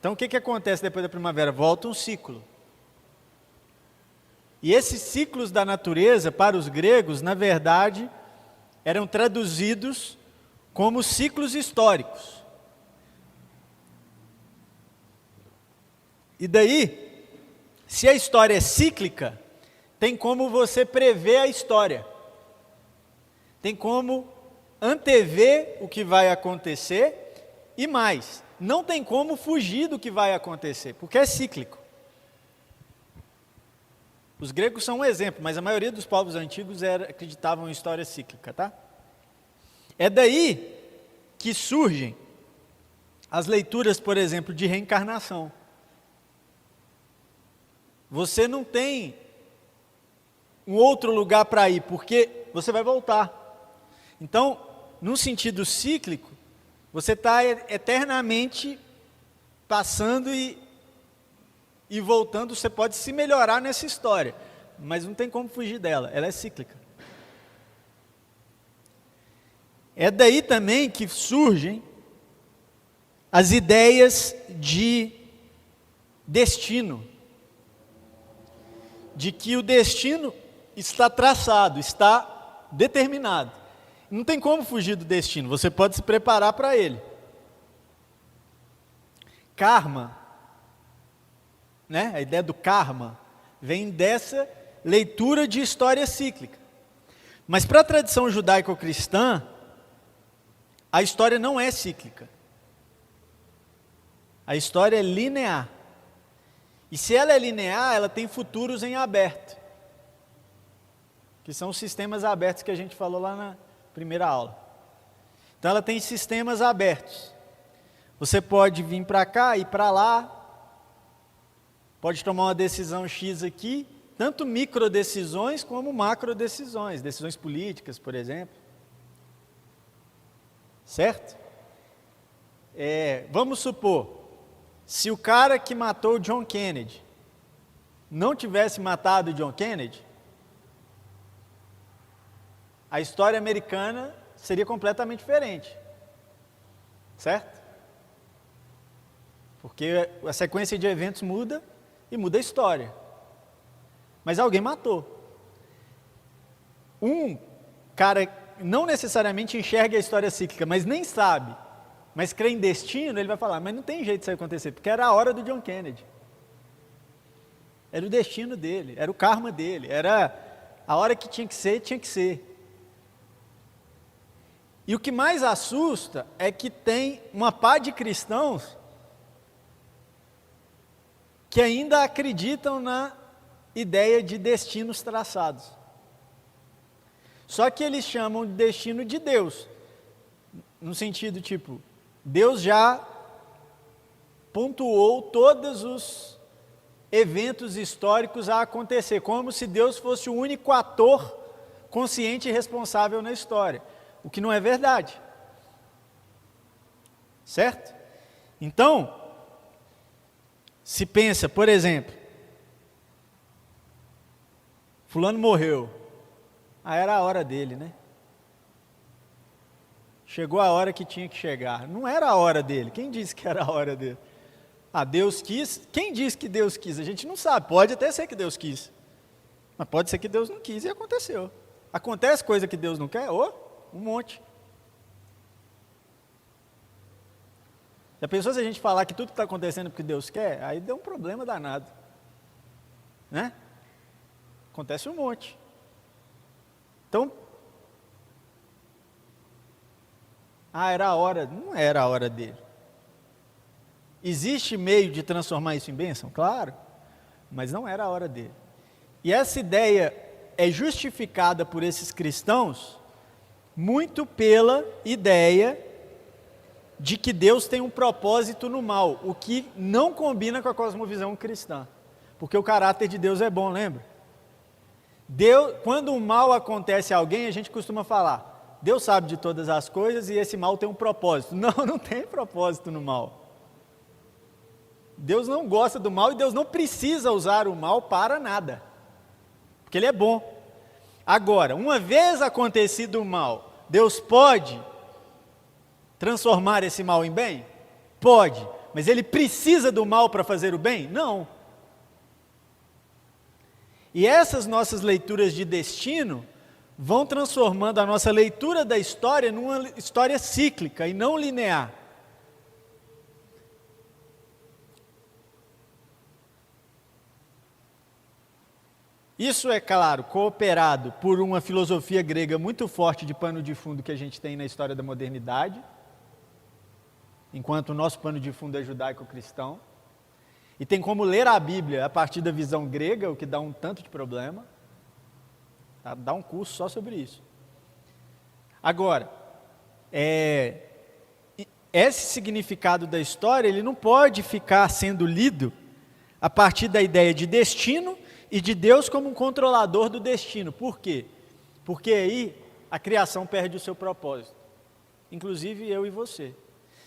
Então o que acontece depois da primavera? Volta um ciclo. E esses ciclos da natureza, para os gregos, na verdade, eram traduzidos como ciclos históricos. E daí, se a história é cíclica, tem como você prever a história. Tem como antever o que vai acontecer e mais, não tem como fugir do que vai acontecer, porque é cíclico. Os gregos são um exemplo, mas a maioria dos povos antigos acreditavam em história cíclica, tá? É daí que surgem as leituras, por exemplo, de reencarnação. Você não tem um outro lugar para ir, porque você vai voltar. Então, num sentido cíclico, você está eternamente passando e voltando. Você pode se melhorar nessa história, mas não tem como fugir dela, ela é cíclica. É daí também que surgem as ideias de destino, de que o destino está traçado, está determinado. Não tem como fugir do destino, você pode se preparar para ele. Karma, né? A ideia do karma vem dessa leitura de história cíclica. Mas para a tradição judaico-cristã, a história não é cíclica. A história é linear. E se ela é linear, ela tem futuros em aberto, que são os sistemas abertos que a gente falou lá na primeira aula. Então ela tem sistemas abertos. Você pode vir para cá, ir para lá, pode tomar uma decisão X aqui, tanto micro decisões como macro decisões, decisões políticas, por exemplo. Certo? Vamos supor, se o cara que matou o John Kennedy não tivesse matado o John Kennedy, a história americana seria completamente diferente. Certo? Porque a sequência de eventos muda e muda a história. Mas alguém matou. Um cara não necessariamente enxerga a história cíclica, mas nem sabe, mas crê em destino, ele vai falar, mas não tem jeito disso acontecer, porque era a hora do John Kennedy. Era o destino dele, era o karma dele, era a hora que tinha que ser, tinha que ser. E o que mais assusta é que tem uma pá de cristãos que ainda acreditam na ideia de destinos traçados. Só que eles chamam de destino de Deus, no sentido tipo, Deus já pontuou todos os eventos históricos a acontecer, como se Deus fosse o único ator consciente e responsável na história, o que não é verdade. Certo? Então, se pensa, por exemplo, fulano morreu, era a hora dele, né? Chegou a hora que tinha que chegar. Não era a hora dele. Quem disse que era a hora dele? Deus quis. Quem disse que Deus quis? A gente não sabe. Pode até ser que Deus quis. Mas pode ser que Deus não quis e aconteceu. Acontece coisa que Deus não quer? Um monte. Já pensou se a gente falar que tudo está acontecendo porque Deus quer? Aí deu um problema danado. Né? Acontece um monte. Então, era a hora. Não era a hora dele. Existe meio de transformar isso em bênção? Claro. Mas não era a hora dele. E essa ideia é justificada por esses cristãos muito pela ideia de que Deus tem um propósito no mal, o que não combina com a cosmovisão cristã, porque o caráter de Deus é bom, lembra? Quando o mal acontece a alguém, a gente costuma falar, Deus sabe de todas as coisas e esse mal tem um propósito. Não tem propósito no mal. Deus não gosta do mal e Deus não precisa usar o mal para nada, porque Ele é bom. Agora, uma vez acontecido o mal, Deus pode transformar esse mal em bem? Pode, mas Ele precisa do mal para fazer o bem? Não. E essas nossas leituras de destino vão transformando a nossa leitura da história numa história cíclica e não linear. Isso é, claro, cooperado por uma filosofia grega muito forte de pano de fundo que a gente tem na história da modernidade, enquanto o nosso pano de fundo é judaico-cristão. E tem como ler a Bíblia a partir da visão grega, o que dá um tanto de problema. Dá um curso só sobre isso. Agora, esse significado da história, ele não pode ficar sendo lido a partir da ideia de destino e de Deus como um controlador do destino. Por quê? Porque aí a criação perde o seu propósito. Inclusive eu e você.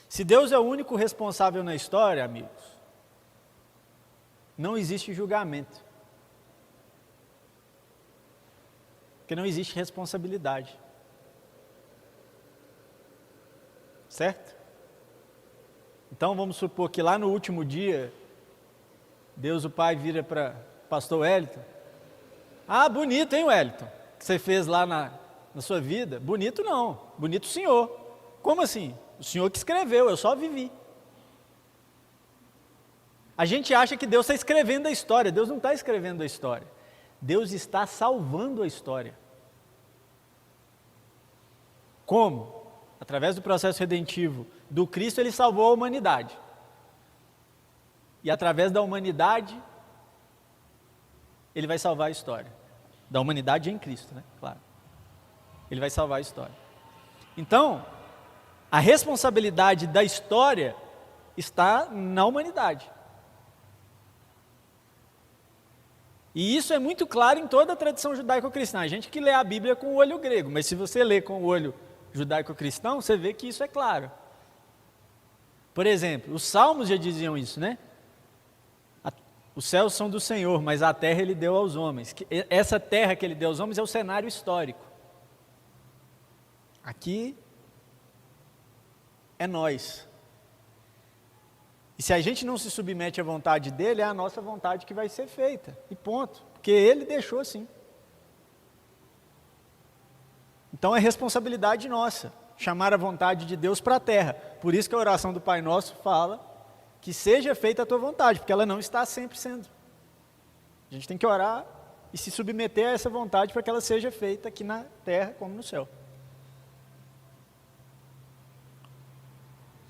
Se Deus é o único responsável na história, amigos, não existe julgamento. Porque não existe responsabilidade. Certo? Então vamos supor que lá no último dia, Deus o Pai vira para pastor Wellington. Bonito, hein, Wellington? Que você fez lá na sua vida? Bonito não, bonito o senhor. Como assim? O senhor que escreveu, eu só vivi. A gente acha que Deus está escrevendo a história. Deus não está escrevendo a história. Deus está salvando a história. Como? Através do processo redentivo do Cristo, Ele salvou a humanidade. E através da humanidade, Ele vai salvar a história. Da humanidade em Cristo, né? Claro. Ele vai salvar a história. Então, a responsabilidade da história está na humanidade. E isso é muito claro em toda a tradição judaico-cristã. A gente que lê a Bíblia com o olho grego, mas se você lê com o olho judaico-cristão, você vê que isso é claro. Por exemplo, os salmos já diziam isso, né? Os céus são do Senhor, mas a terra Ele deu aos homens. Essa terra que Ele deu aos homens é o cenário histórico. Aqui é nós. E se a gente não se submete à vontade dEle, é a nossa vontade que vai ser feita. E ponto. Porque Ele deixou assim. Então é responsabilidade nossa chamar a vontade de Deus para a terra. Por isso que a oração do Pai Nosso fala que seja feita a tua vontade, porque ela não está sempre sendo. A gente tem que orar e se submeter a essa vontade para que ela seja feita aqui na terra como no céu.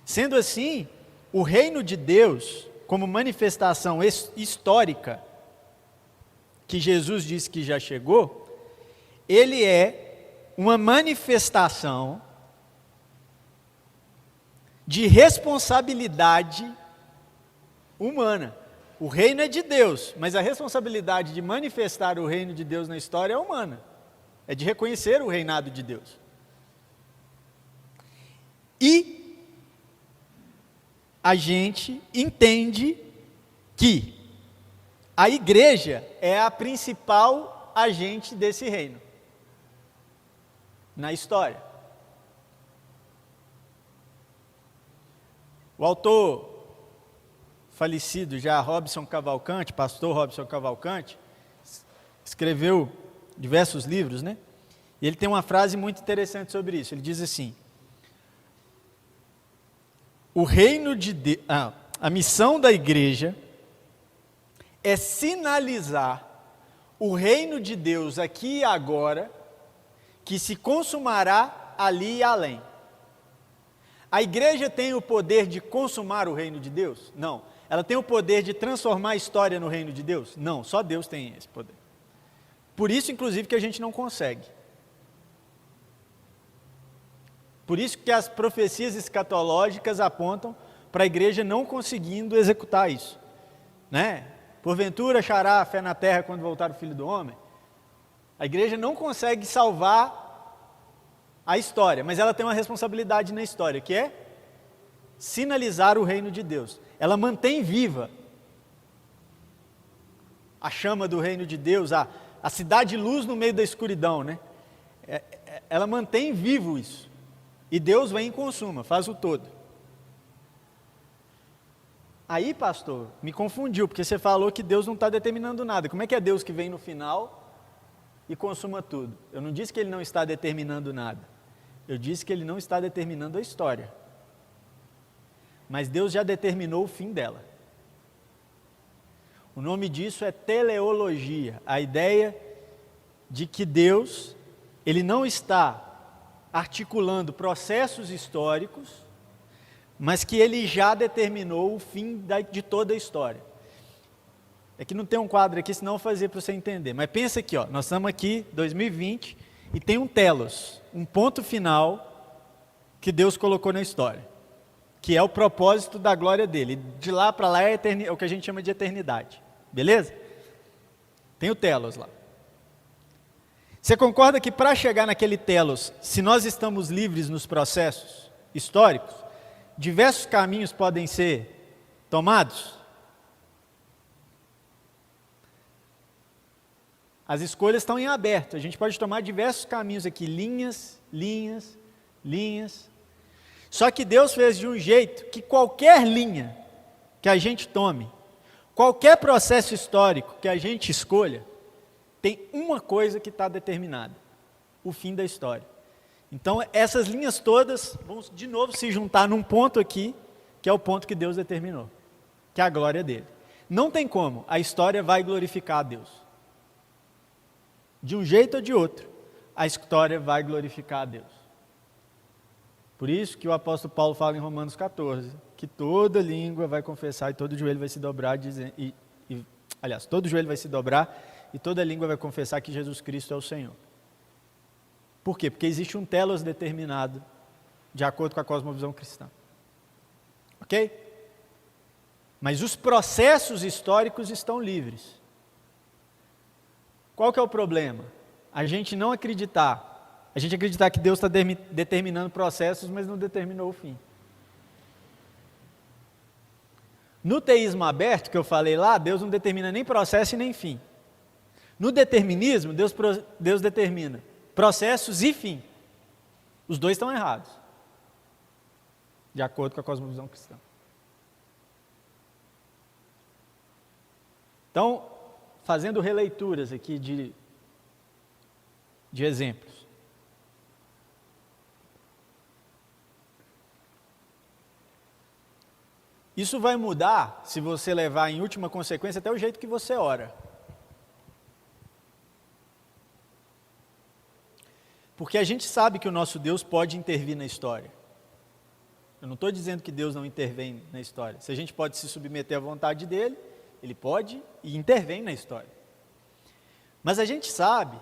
Sendo assim, o reino de Deus, como manifestação histórica, que Jesus disse que já chegou, ele é uma manifestação de responsabilidade humana. O reino é de Deus, mas a responsabilidade de manifestar o reino de Deus na história é humana. é de reconhecer o reinado de Deus. E a gente entende que a igreja é a principal agente desse reino na história. O autor falecido já, Robson Cavalcante, pastor Robson Cavalcante, escreveu diversos livros, né? E ele tem uma frase muito interessante sobre isso. Ele diz assim: a missão da igreja é sinalizar o reino de Deus aqui e agora, que se consumará ali e além. A igreja tem o poder de consumar o reino de Deus? Não. Ela tem o poder de transformar a história no reino de Deus? Não, só Deus tem esse poder. Por isso, inclusive, que a gente não consegue. Por isso que as profecias escatológicas apontam para a igreja não conseguindo executar isso. Né? Porventura achará a fé na terra quando voltar o Filho do Homem? A igreja não consegue salvar a história, mas ela tem uma responsabilidade na história, que é sinalizar o reino de Deus. Ela mantém viva a chama do reino de Deus, a cidade luz no meio da escuridão, né? Ela mantém vivo isso. E Deus vem e consuma, faz o todo. Aí, pastor, me confundiu, porque você falou que Deus não está determinando nada. Como é que é Deus que vem no final e consuma tudo? Eu não disse que Ele não está determinando nada. Eu disse que Ele não está determinando a história. Mas Deus já determinou o fim dela. O nome disso é teleologia, a ideia de que Deus, Ele não está articulando processos históricos, mas que Ele já determinou o fim de toda a história. É que não tem um quadro aqui, senão eu vou fazer para você entender. Mas pensa aqui, ó, nós estamos aqui, 2020, e tem um telos, um ponto final que Deus colocou na história, que é o propósito da glória dele. De lá para lá é o que a gente chama de eternidade. Beleza? Tem o telos lá. Você concorda que para chegar naquele telos, se nós estamos livres nos processos históricos, diversos caminhos podem ser tomados? As escolhas estão em aberto, a gente pode tomar diversos caminhos aqui, linhas. Só que Deus fez de um jeito que qualquer linha que a gente tome, qualquer processo histórico que a gente escolha, tem uma coisa que está determinada: o fim da história. Então, essas linhas todas vão de novo se juntar num ponto aqui, que é o ponto que Deus determinou, que é a glória dele. Não tem como, a história vai glorificar a Deus. De um jeito ou de outro, a história vai glorificar a Deus. Por isso que o apóstolo Paulo fala em Romanos 14, que toda língua vai confessar e todo joelho vai se dobrar, todo joelho vai se dobrar e toda língua vai confessar que Jesus Cristo é o Senhor. Por quê? Porque existe um telos determinado, de acordo com a cosmovisão cristã. Ok? Mas os processos históricos estão livres. Qual que é o problema? A gente acreditar que Deus está determinando processos, mas não determinou o fim. No teísmo aberto, que eu falei lá, Deus não determina nem processo e nem fim. No determinismo, Deus determina processos e fim. Os dois estão errados, de acordo com a cosmovisão cristã. Então, fazendo releituras aqui de exemplos. Isso vai mudar, se você levar em última consequência, até o jeito que você ora. Porque a gente sabe que o nosso Deus pode intervir na história. Eu não estou dizendo que Deus não intervém na história. Se a gente pode se submeter à vontade dele, ele pode e intervém na história. Mas a gente sabe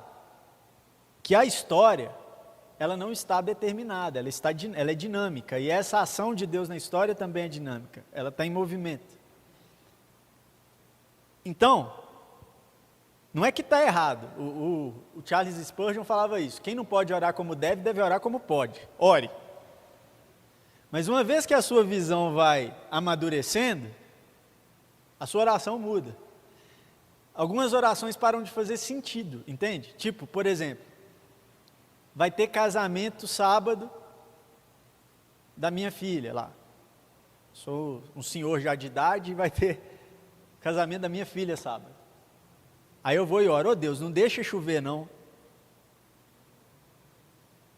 que a história, ela não está determinada, ela é dinâmica. E essa ação de Deus na história também é dinâmica. Ela está em movimento. Então, Não é que está errado. O Charles Spurgeon falava isso. Quem não pode orar como deve, deve orar como pode. Ore. Mas uma vez que a sua visão vai amadurecendo, a sua oração muda. Algumas orações param de fazer sentido, entende? Tipo, por exemplo, vai ter casamento sábado da minha filha lá. Sou um senhor já de idade e vai ter casamento da minha filha sábado. Aí eu vou e oro, Deus, não deixa chover não.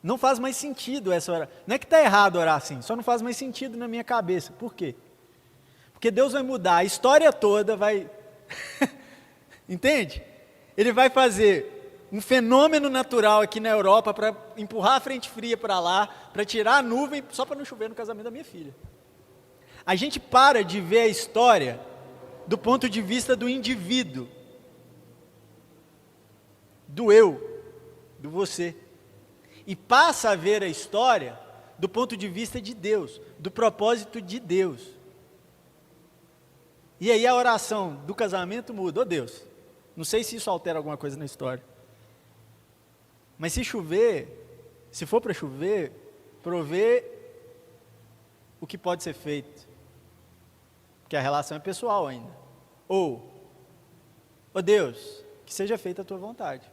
Não faz mais sentido essa oração. Não é que está errado orar assim, só não faz mais sentido na minha cabeça. Por quê? Porque Deus vai mudar a história toda, vai... Entende? Ele vai fazer um fenômeno natural aqui na Europa para empurrar a frente fria para lá, para tirar a nuvem, só para não chover no casamento da minha filha. A gente para de ver a história do ponto de vista do indivíduo, do eu, do você. E passa a ver a história do ponto de vista de Deus, do propósito de Deus. E aí a oração do casamento muda. Deus, não sei se isso altera alguma coisa na história. Mas se chover, se for para chover, provê o que pode ser feito. Porque a relação é pessoal ainda. Ou, Deus, que seja feita a tua vontade.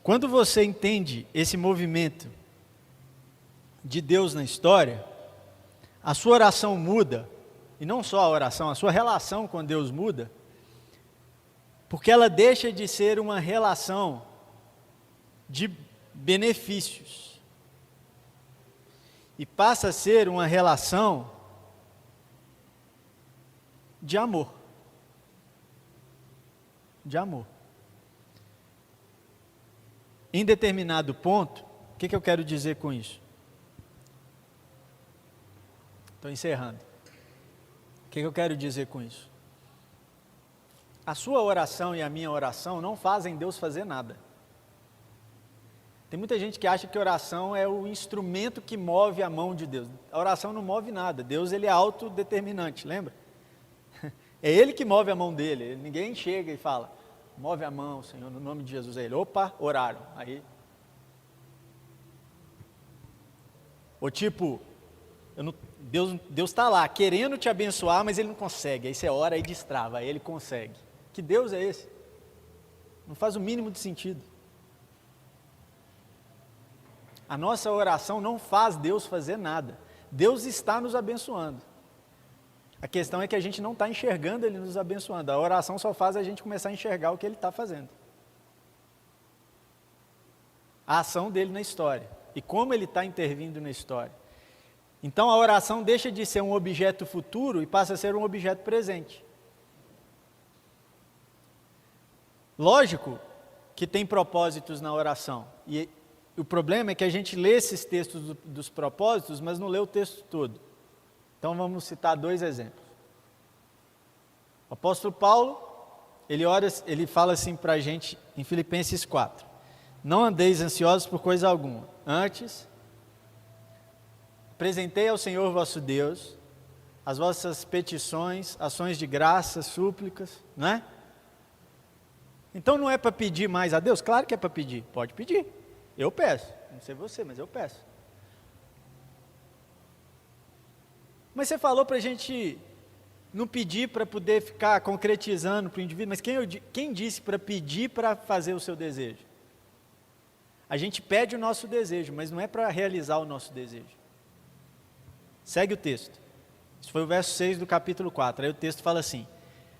Quando você entende esse movimento de Deus na história, a sua oração muda, e não só a oração, a sua relação com Deus muda, porque ela deixa de ser uma relação de benefícios, e passa a ser uma relação de amor. De amor. Em determinado ponto, o que eu quero dizer com isso? Estou encerrando. O que eu quero dizer com isso? A sua oração e a minha oração não fazem Deus fazer nada. Tem muita gente que acha que oração é o instrumento que move a mão de Deus. A oração não move nada. Deus, ele é autodeterminante, lembra? É Ele que move a mão dele. Ninguém chega e fala, move a mão, Senhor, no nome de Jesus. Aí ele, opa, oraram. Aí, ou tipo, Deus está lá, querendo te abençoar, mas Ele não consegue. Aí você ora e destrava, aí Ele consegue. Que Deus é esse? Não faz o mínimo de sentido. A nossa oração não faz Deus fazer nada. Deus está nos abençoando. A questão é que a gente não está enxergando Ele nos abençoando. A oração só faz a gente começar a enxergar o que Ele está fazendo. A ação dele na história. E como Ele está intervindo na história. Então a oração deixa de ser um objeto futuro e passa a ser um objeto presente. Lógico que tem propósitos na oração. E o problema é que a gente lê esses textos dos propósitos, mas não lê o texto todo. Então vamos citar 2 exemplos. O apóstolo Paulo, ele fala assim para a gente em Filipenses 4. Não andeis ansiosos por coisa alguma. Antes, apresentei ao Senhor vosso Deus as vossas petições, ações de graça, súplicas, não é? Então não é para pedir mais a Deus? Claro que é para pedir, pode pedir. Eu peço, não sei você, mas eu peço. Mas você falou para a gente não pedir para poder ficar concretizando para o indivíduo, mas quem disse para pedir para fazer o seu desejo? A gente pede o nosso desejo, mas não é para realizar o nosso desejo. Segue o texto. Isso foi o verso 6 do capítulo 4. Aí o texto fala assim: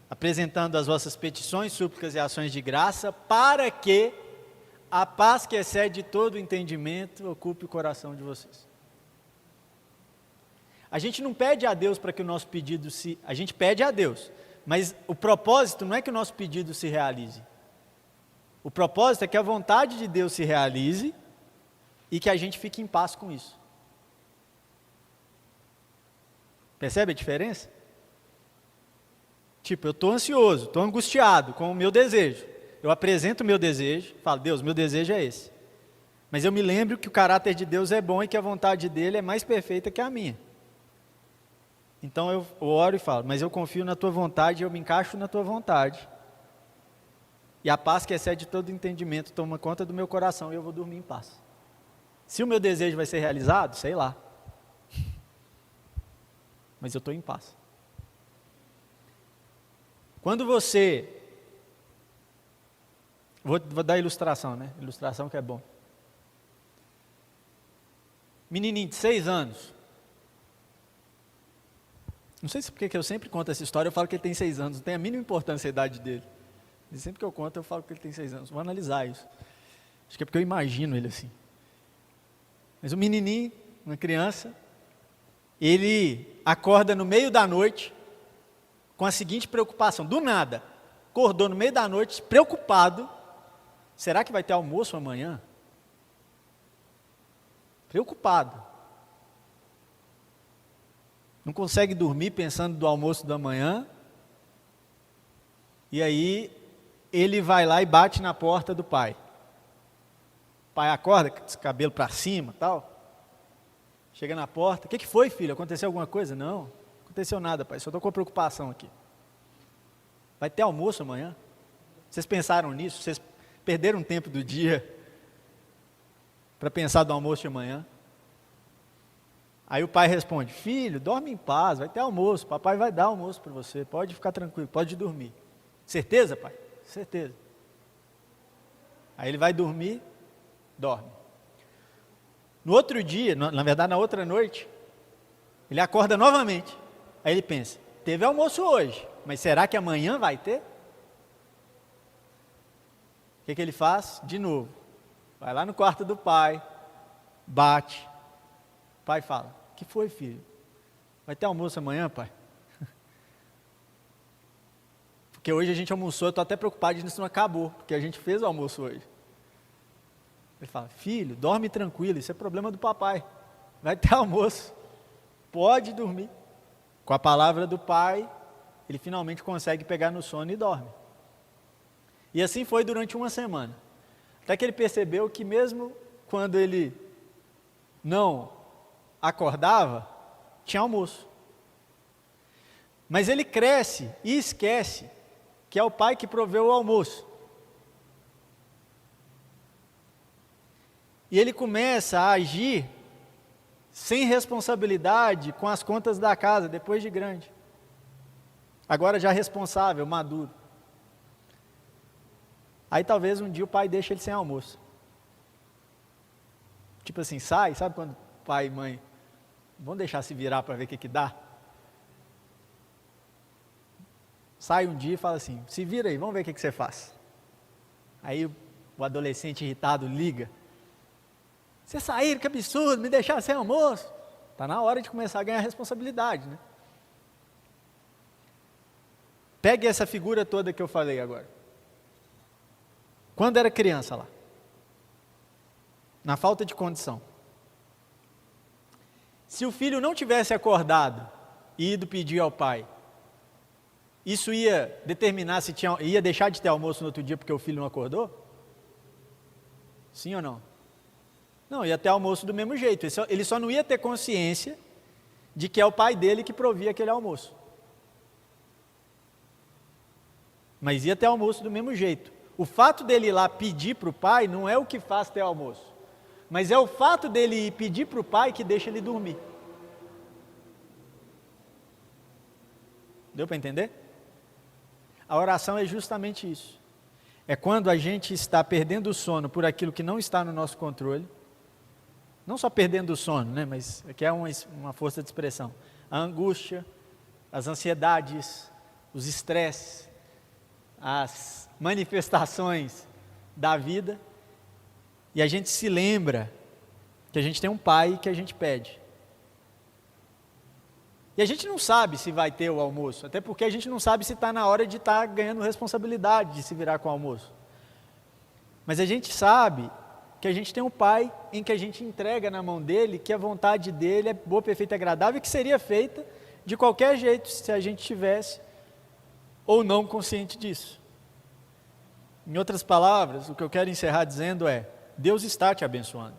apresentando as vossas petições, súplicas e ações de graça, para que a paz que excede todo o entendimento ocupe o coração de vocês. A gente não pede a Deus para que o nosso pedido se... A gente pede a Deus, mas o propósito não é que o nosso pedido se realize. O propósito é que a vontade de Deus se realize e que a gente fique em paz com isso. Percebe a diferença? Tipo, eu estou ansioso, estou angustiado com o meu desejo. Eu apresento o meu desejo, falo, Deus, meu desejo é esse. Mas eu me lembro que o caráter de Deus é bom e que a vontade dele é mais perfeita que a minha. Então eu oro e falo, mas eu confio na tua vontade, eu me encaixo na tua vontade. E a paz que excede todo entendimento toma conta do meu coração e eu vou dormir em paz. Se o meu desejo vai ser realizado, sei lá. Mas eu estou em paz. Quando você... Vou dar ilustração, né? Ilustração que é bom. Menininho de 6 anos. Não sei se porque eu sempre conto essa história, eu falo que ele tem 6 anos. Não tem a mínima importância a idade dele. E sempre que eu conto, eu falo que ele tem 6 anos. Vou analisar isso. Acho que é porque eu imagino ele assim. Mas o menininho, uma criança, ele acorda no meio da noite com a seguinte preocupação. Do nada, acordou no meio da noite, preocupado. Será que vai ter almoço amanhã? Preocupado. Não consegue dormir pensando do almoço da manhã. E aí, ele vai lá e bate na porta do pai. O pai acorda, com esse cabelo para cima e tal. Chega na porta. O que foi, filho? Aconteceu alguma coisa? Não, não aconteceu nada, pai. Só estou com preocupação aqui. Vai ter almoço amanhã? Vocês pensaram nisso? Vocês perderam um tempo do dia para pensar do almoço de amanhã? Aí o pai responde, filho, dorme em paz, vai ter almoço, papai vai dar almoço para você, pode ficar tranquilo, pode dormir. Certeza, pai? Certeza. Aí ele vai dormir, dorme. No outro dia, na verdade na outra noite, ele acorda novamente. Aí ele pensa, teve almoço hoje, mas será que amanhã vai ter? O que ele faz? De novo, vai lá no quarto do pai, bate. O pai fala, o que foi, filho? Vai ter almoço amanhã, pai? Porque hoje a gente almoçou, eu estou até preocupado de isso não acabou, porque a gente fez o almoço hoje. Ele fala, filho, dorme tranquilo, isso é problema do papai. Vai ter almoço, pode dormir. Com a palavra do pai, ele finalmente consegue pegar no sono e dorme. E assim foi durante uma semana. Até que ele percebeu que mesmo quando ele não acordava, tinha almoço. Mas ele cresce e esquece que é o pai que proveu o almoço. E ele começa a agir sem responsabilidade com as contas da casa, depois de grande. Agora já responsável, maduro. Aí talvez um dia o pai deixe ele sem almoço. Tipo assim, sai, sabe quando pai e mãe vão deixar se virar para ver o que dá? Sai um dia e fala assim, se vira aí, vamos ver o que você faz. Aí o adolescente irritado liga. Vocês saíram, que absurdo, me deixaram sem almoço. Está na hora de começar a ganhar responsabilidade, né? Pegue essa figura toda que eu falei agora. Quando era criança lá, na falta de condição. Se o filho não tivesse acordado e ido pedir ao pai, isso ia determinar se ia deixar de ter almoço no outro dia porque o filho não acordou? Sim ou não? Não, ia ter almoço do mesmo jeito. Ele só não ia ter consciência de que é o pai dele que provia aquele almoço. Mas ia ter almoço do mesmo jeito. O fato dele ir lá pedir para o pai não é o que faz ter almoço. Mas é o fato dele ir pedir para o pai que deixa ele dormir. Deu para entender? A oração é justamente isso. É quando a gente está perdendo o sono por aquilo que não está no nosso controle. Não só perdendo o sono, né? Mas aqui é uma força de expressão. A angústia, as ansiedades, os estresses, as manifestações da vida. E a gente se lembra que a gente tem um pai que a gente pede. E a gente não sabe se vai ter o almoço, até porque a gente não sabe se está na hora de estar ganhando responsabilidade de se virar com o almoço. Mas a gente sabe que a gente tem um pai em que a gente entrega na mão dele, que a vontade dele é boa, perfeita e agradável, e que seria feita de qualquer jeito, se a gente tivesse ou não consciente disso. Em outras palavras, o que eu quero encerrar dizendo é, Deus está te abençoando.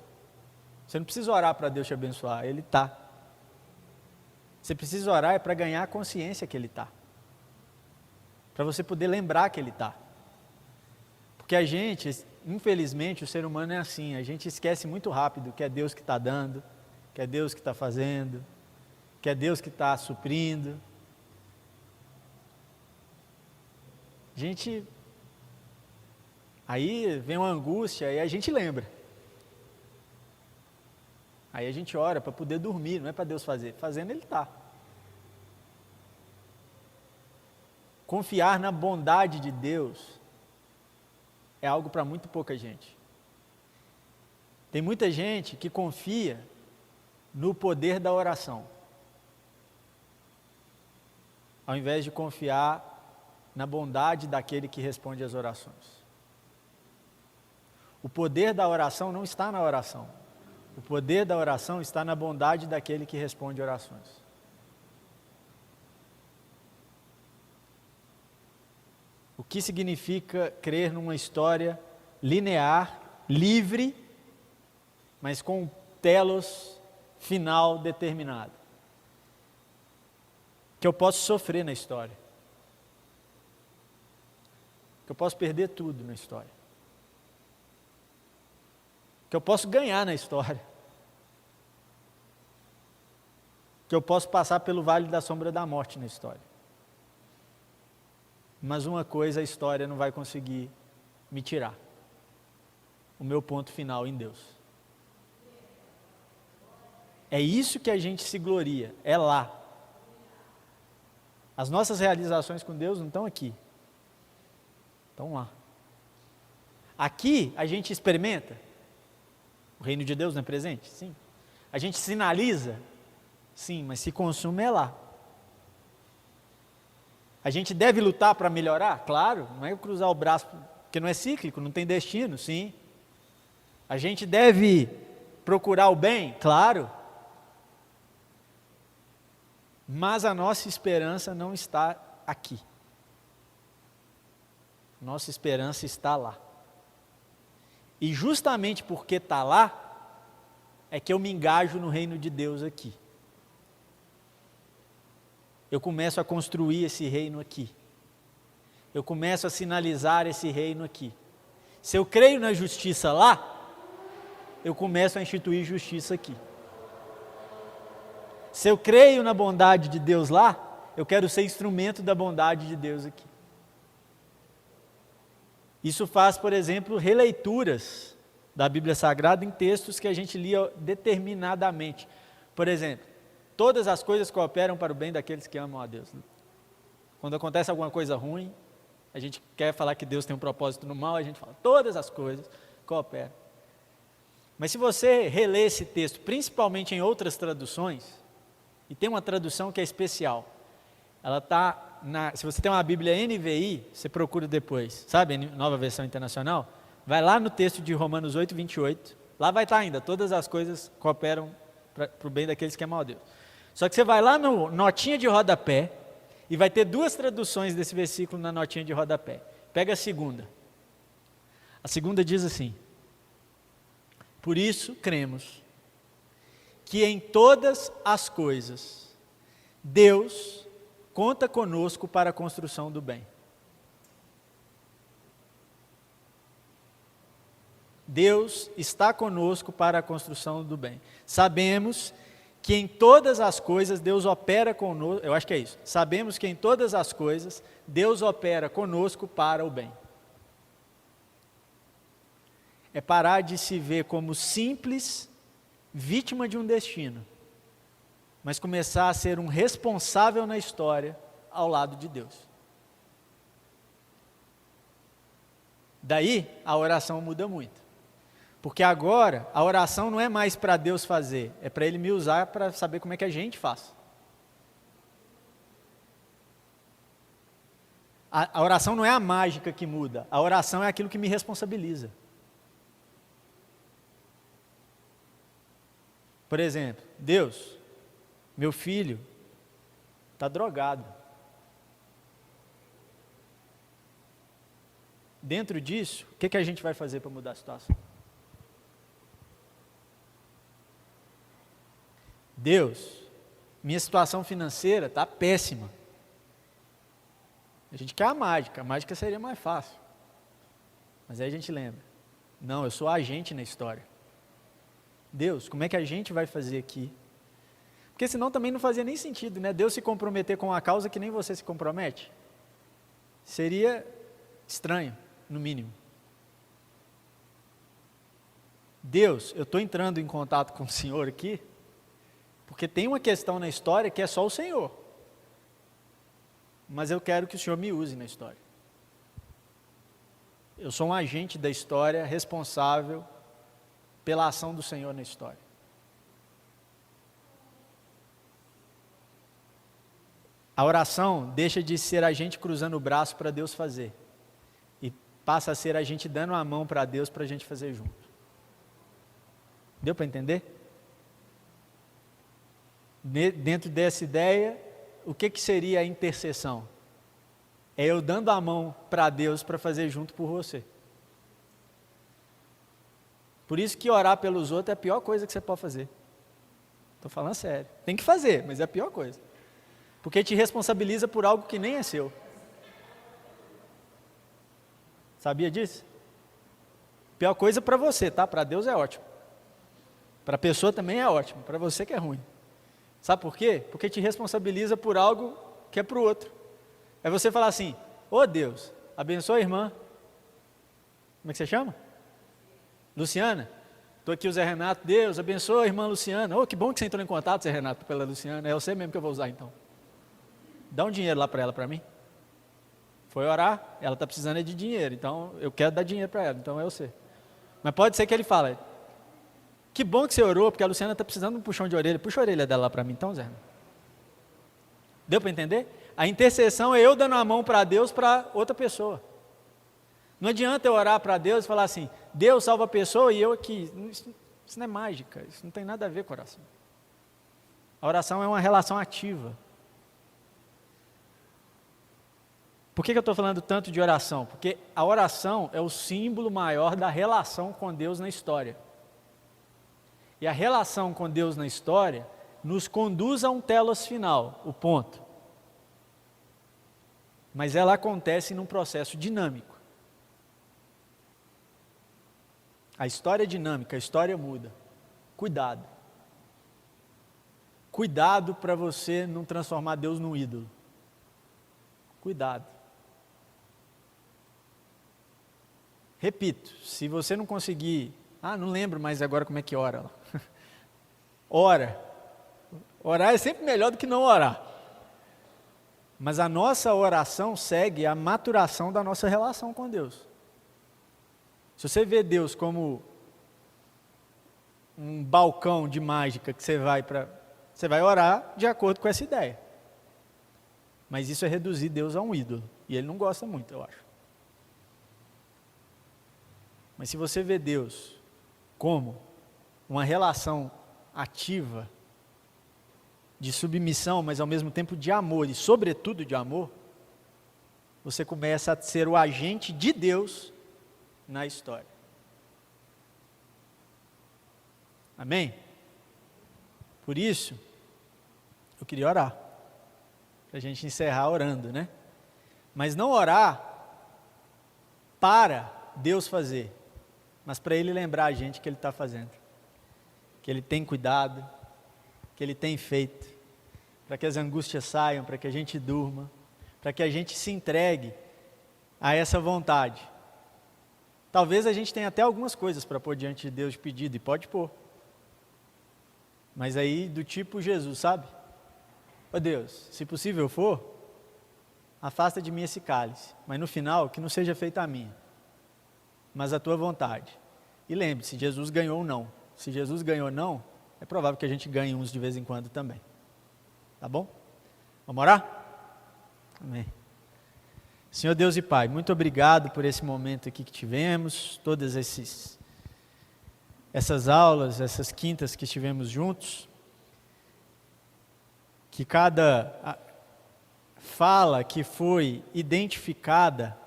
Você não precisa orar para Deus te abençoar, Ele está. Você precisa orar é para ganhar a consciência que Ele está. Para você poder lembrar que Ele está. Porque a gente, infelizmente, o ser humano é assim, a gente esquece muito rápido que é Deus que está dando, que é Deus que está fazendo, que é Deus que está suprindo. Aí vem uma angústia e a gente lembra. Aí a gente ora para poder dormir, não é para Deus fazer. Fazendo Ele está. Confiar na bondade de Deus é algo para muito pouca gente. Tem muita gente que confia no poder da oração, ao invés de confiar na bondade daquele que responde às orações. O poder da oração não está na oração. O poder da oração está na bondade daquele que responde orações. O que significa crer numa história linear, livre, mas com um telos final determinado? Que eu posso sofrer na história. Que eu posso perder tudo na história. Que eu posso ganhar na história. Que eu posso passar pelo vale da sombra da morte na história. Mas uma coisa a história não vai conseguir me tirar: o meu ponto final em Deus. É isso que a gente se gloria, é lá. As nossas realizações com Deus não estão aqui, estão lá. Aqui a gente experimenta, o reino de Deus não é presente? Sim. A gente sinaliza? Sim, mas se consome é lá. A gente deve lutar para melhorar? Claro, não é cruzar o braço, porque não é cíclico, não tem destino, sim. A gente deve procurar o bem? Claro. Mas a nossa esperança não está aqui. Nossa esperança está lá. E justamente porque está lá, é que eu me engajo no reino de Deus aqui. Eu começo a construir esse reino aqui. Eu começo a sinalizar esse reino aqui. Se eu creio na justiça lá, eu começo a instituir justiça aqui. Se eu creio na bondade de Deus lá, eu quero ser instrumento da bondade de Deus aqui. Isso faz, por exemplo, releituras da Bíblia Sagrada em textos que a gente lia determinadamente. Por exemplo, todas as coisas cooperam para o bem daqueles que amam a Deus. Quando acontece alguma coisa ruim, a gente quer falar que Deus tem um propósito no mal, a gente fala, todas as coisas cooperam. Mas se você reler esse texto, principalmente em outras traduções, e tem uma tradução que é especial, ela está, se você tem uma Bíblia NVI, você procura depois, sabe, Nova Versão Internacional, vai lá no texto de Romanos 8, 28, lá vai estar ainda, todas as coisas cooperam para o bem daqueles que amam a Deus. Só que você vai lá no notinha de rodapé, e vai ter duas traduções desse versículo na notinha de rodapé. Pega a segunda. A segunda diz assim: por isso cremos que em todas as coisas Deus conta conosco para a construção do bem. Deus está conosco para a construção do bem. Sabemos que em todas as coisas Deus opera conosco, eu acho que é isso. Sabemos que em todas as coisas Deus opera conosco para o bem. É parar de se ver como simples vítima de um destino, mas começar a ser um responsável na história ao lado de Deus. Daí a oração muda muito. Porque agora a oração não é mais para Deus fazer, é para Ele me usar para saber como é que a gente faz. A oração não é a mágica que muda, a oração é aquilo que me responsabiliza. Por exemplo, Deus, meu filho está drogado. Dentro disso, o que a gente vai fazer para mudar a situação? Deus, Minha situação financeira está péssima. A gente quer a mágica seria mais fácil. Mas aí a gente lembra, não, eu sou agente na história. Deus, como é que a gente vai fazer aqui? Porque senão também não fazia nem sentido, né? Deus se comprometer com uma causa que nem você se compromete. Seria estranho, no mínimo. Deus, eu estou entrando em contato com o Senhor aqui, porque tem uma questão na história que é só o Senhor. Mas eu quero que o Senhor me use na história. Eu sou um agente da história responsável pela ação do Senhor na história. A oração deixa de ser a gente cruzando o braço para Deus fazer. E passa a ser a gente dando a mão para Deus para a gente fazer junto. Deu para entender? Dentro dessa ideia, o que seria a intercessão? É eu dando a mão para Deus para fazer junto por você. Por isso que orar pelos outros é a pior coisa que você pode fazer. Estou falando sério. Tem que fazer, mas é a pior coisa. Porque te responsabiliza por algo que nem é seu. Sabia disso? Pior coisa para você, tá? Para Deus é ótimo. Para a pessoa também é ótimo. Para você que é ruim. Sabe por quê? Porque te responsabiliza por algo que é para o outro. É você falar assim, ô Deus, abençoa a irmã. Como é que você chama? Luciana. Estou aqui o Zé Renato. Deus, abençoa a irmã Luciana. Oh, que bom que você entrou em contato, Zé Renato, pela Luciana. É você mesmo que eu vou usar então. Dá um dinheiro lá para ela, para mim. Foi orar, ela está precisando de dinheiro, então eu quero dar dinheiro para ela, então é você. Mas pode ser que ele fale, que bom que você orou, porque a Luciana está precisando de um puxão de orelha. Puxa a orelha dela lá para mim então, Zé. Deu para entender? A intercessão é eu dando a mão para Deus para outra pessoa. Não adianta eu orar para Deus e falar assim, Deus salva a pessoa e eu aqui. Isso não é mágica, isso não tem nada a ver com oração. A oração é uma relação ativa. Por que eu estou falando tanto de oração? Porque a oração é o símbolo maior da relação com Deus na história. E a relação com Deus na história nos conduz a um telos final, o ponto. Mas ela acontece num processo dinâmico. A história é dinâmica, a história muda. Cuidado. Cuidado para você não transformar Deus num ídolo. Cuidado. Repito, se você não conseguir, não lembro mais agora como é que ora. Ora. Orar é sempre melhor do que não orar. Mas a nossa oração segue a maturação da nossa relação com Deus. Se você vê Deus como um balcão de mágica que você vai orar de acordo com essa ideia. Mas isso é reduzir Deus a um ídolo. E Ele não gosta muito, eu acho. Mas se você vê Deus como uma relação ativa, de submissão, mas ao mesmo tempo de amor, e sobretudo de amor, você começa a ser o agente de Deus na história. Amém? Por isso, eu queria orar, para a gente encerrar orando, né? Mas não orar para Deus fazer, mas para Ele lembrar a gente que Ele está fazendo, que Ele tem cuidado, que Ele tem feito, para que as angústias saiam, para que a gente durma, para que a gente se entregue a essa vontade. Talvez a gente tenha até algumas coisas para pôr diante de Deus de pedido, e pode pôr. Mas aí do tipo Jesus, sabe? Ó Deus, se possível for, afasta de mim esse cálice, mas no final que não seja feita a minha, mas a tua vontade. E lembre-se, Jesus ganhou ou não. Se Jesus ganhou não, é provável que a gente ganhe uns de vez em quando também. Tá bom? Vamos orar? Amém. Senhor Deus e Pai, muito obrigado por esse momento aqui que tivemos, todas essas aulas, essas quintas que estivemos juntos. Que cada fala que foi identificada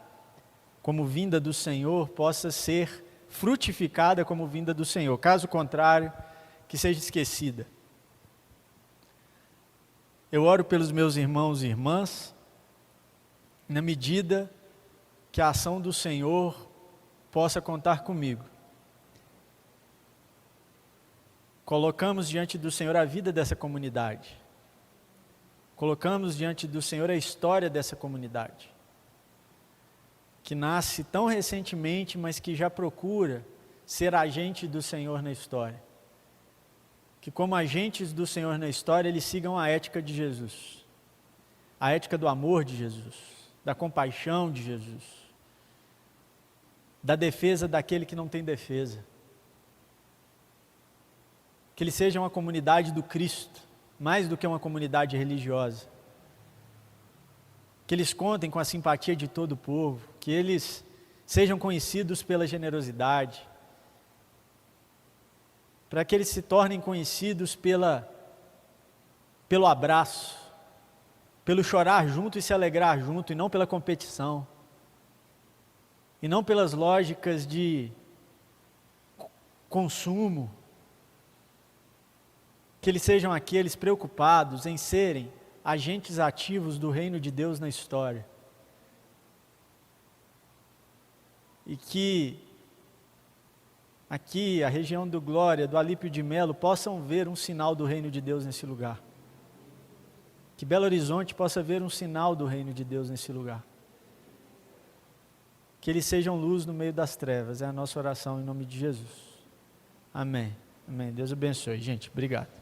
como vinda do Senhor possa ser frutificada como vinda do Senhor. Caso contrário, que seja esquecida. Eu oro pelos meus irmãos e irmãs, na medida que a ação do Senhor possa contar comigo. Colocamos diante do Senhor a vida dessa comunidade. Colocamos diante do Senhor a história dessa comunidade, que nasce tão recentemente, mas que já procura ser agente do Senhor na história. Que como agentes do Senhor na história, eles sigam a ética de Jesus. A ética do amor de Jesus, da compaixão de Jesus, da defesa daquele que não tem defesa. Que eles sejam uma comunidade do Cristo, mais do que uma comunidade religiosa. Que eles contem com a simpatia de todo o povo, que eles sejam conhecidos pela generosidade, para que eles se tornem conhecidos pelo abraço, pelo chorar junto e se alegrar junto, e não pela competição, e não pelas lógicas de consumo. Que eles sejam aqueles preocupados em serem agentes ativos do reino de Deus na história. E que aqui, a região do Glória, do Alípio de Melo, possam ver um sinal do reino de Deus nesse lugar. Que Belo Horizonte possa ver um sinal do reino de Deus nesse lugar. Que eles sejam luz no meio das trevas. É a nossa oração em nome de Jesus. Amém. Amém. Deus abençoe. Gente, obrigado.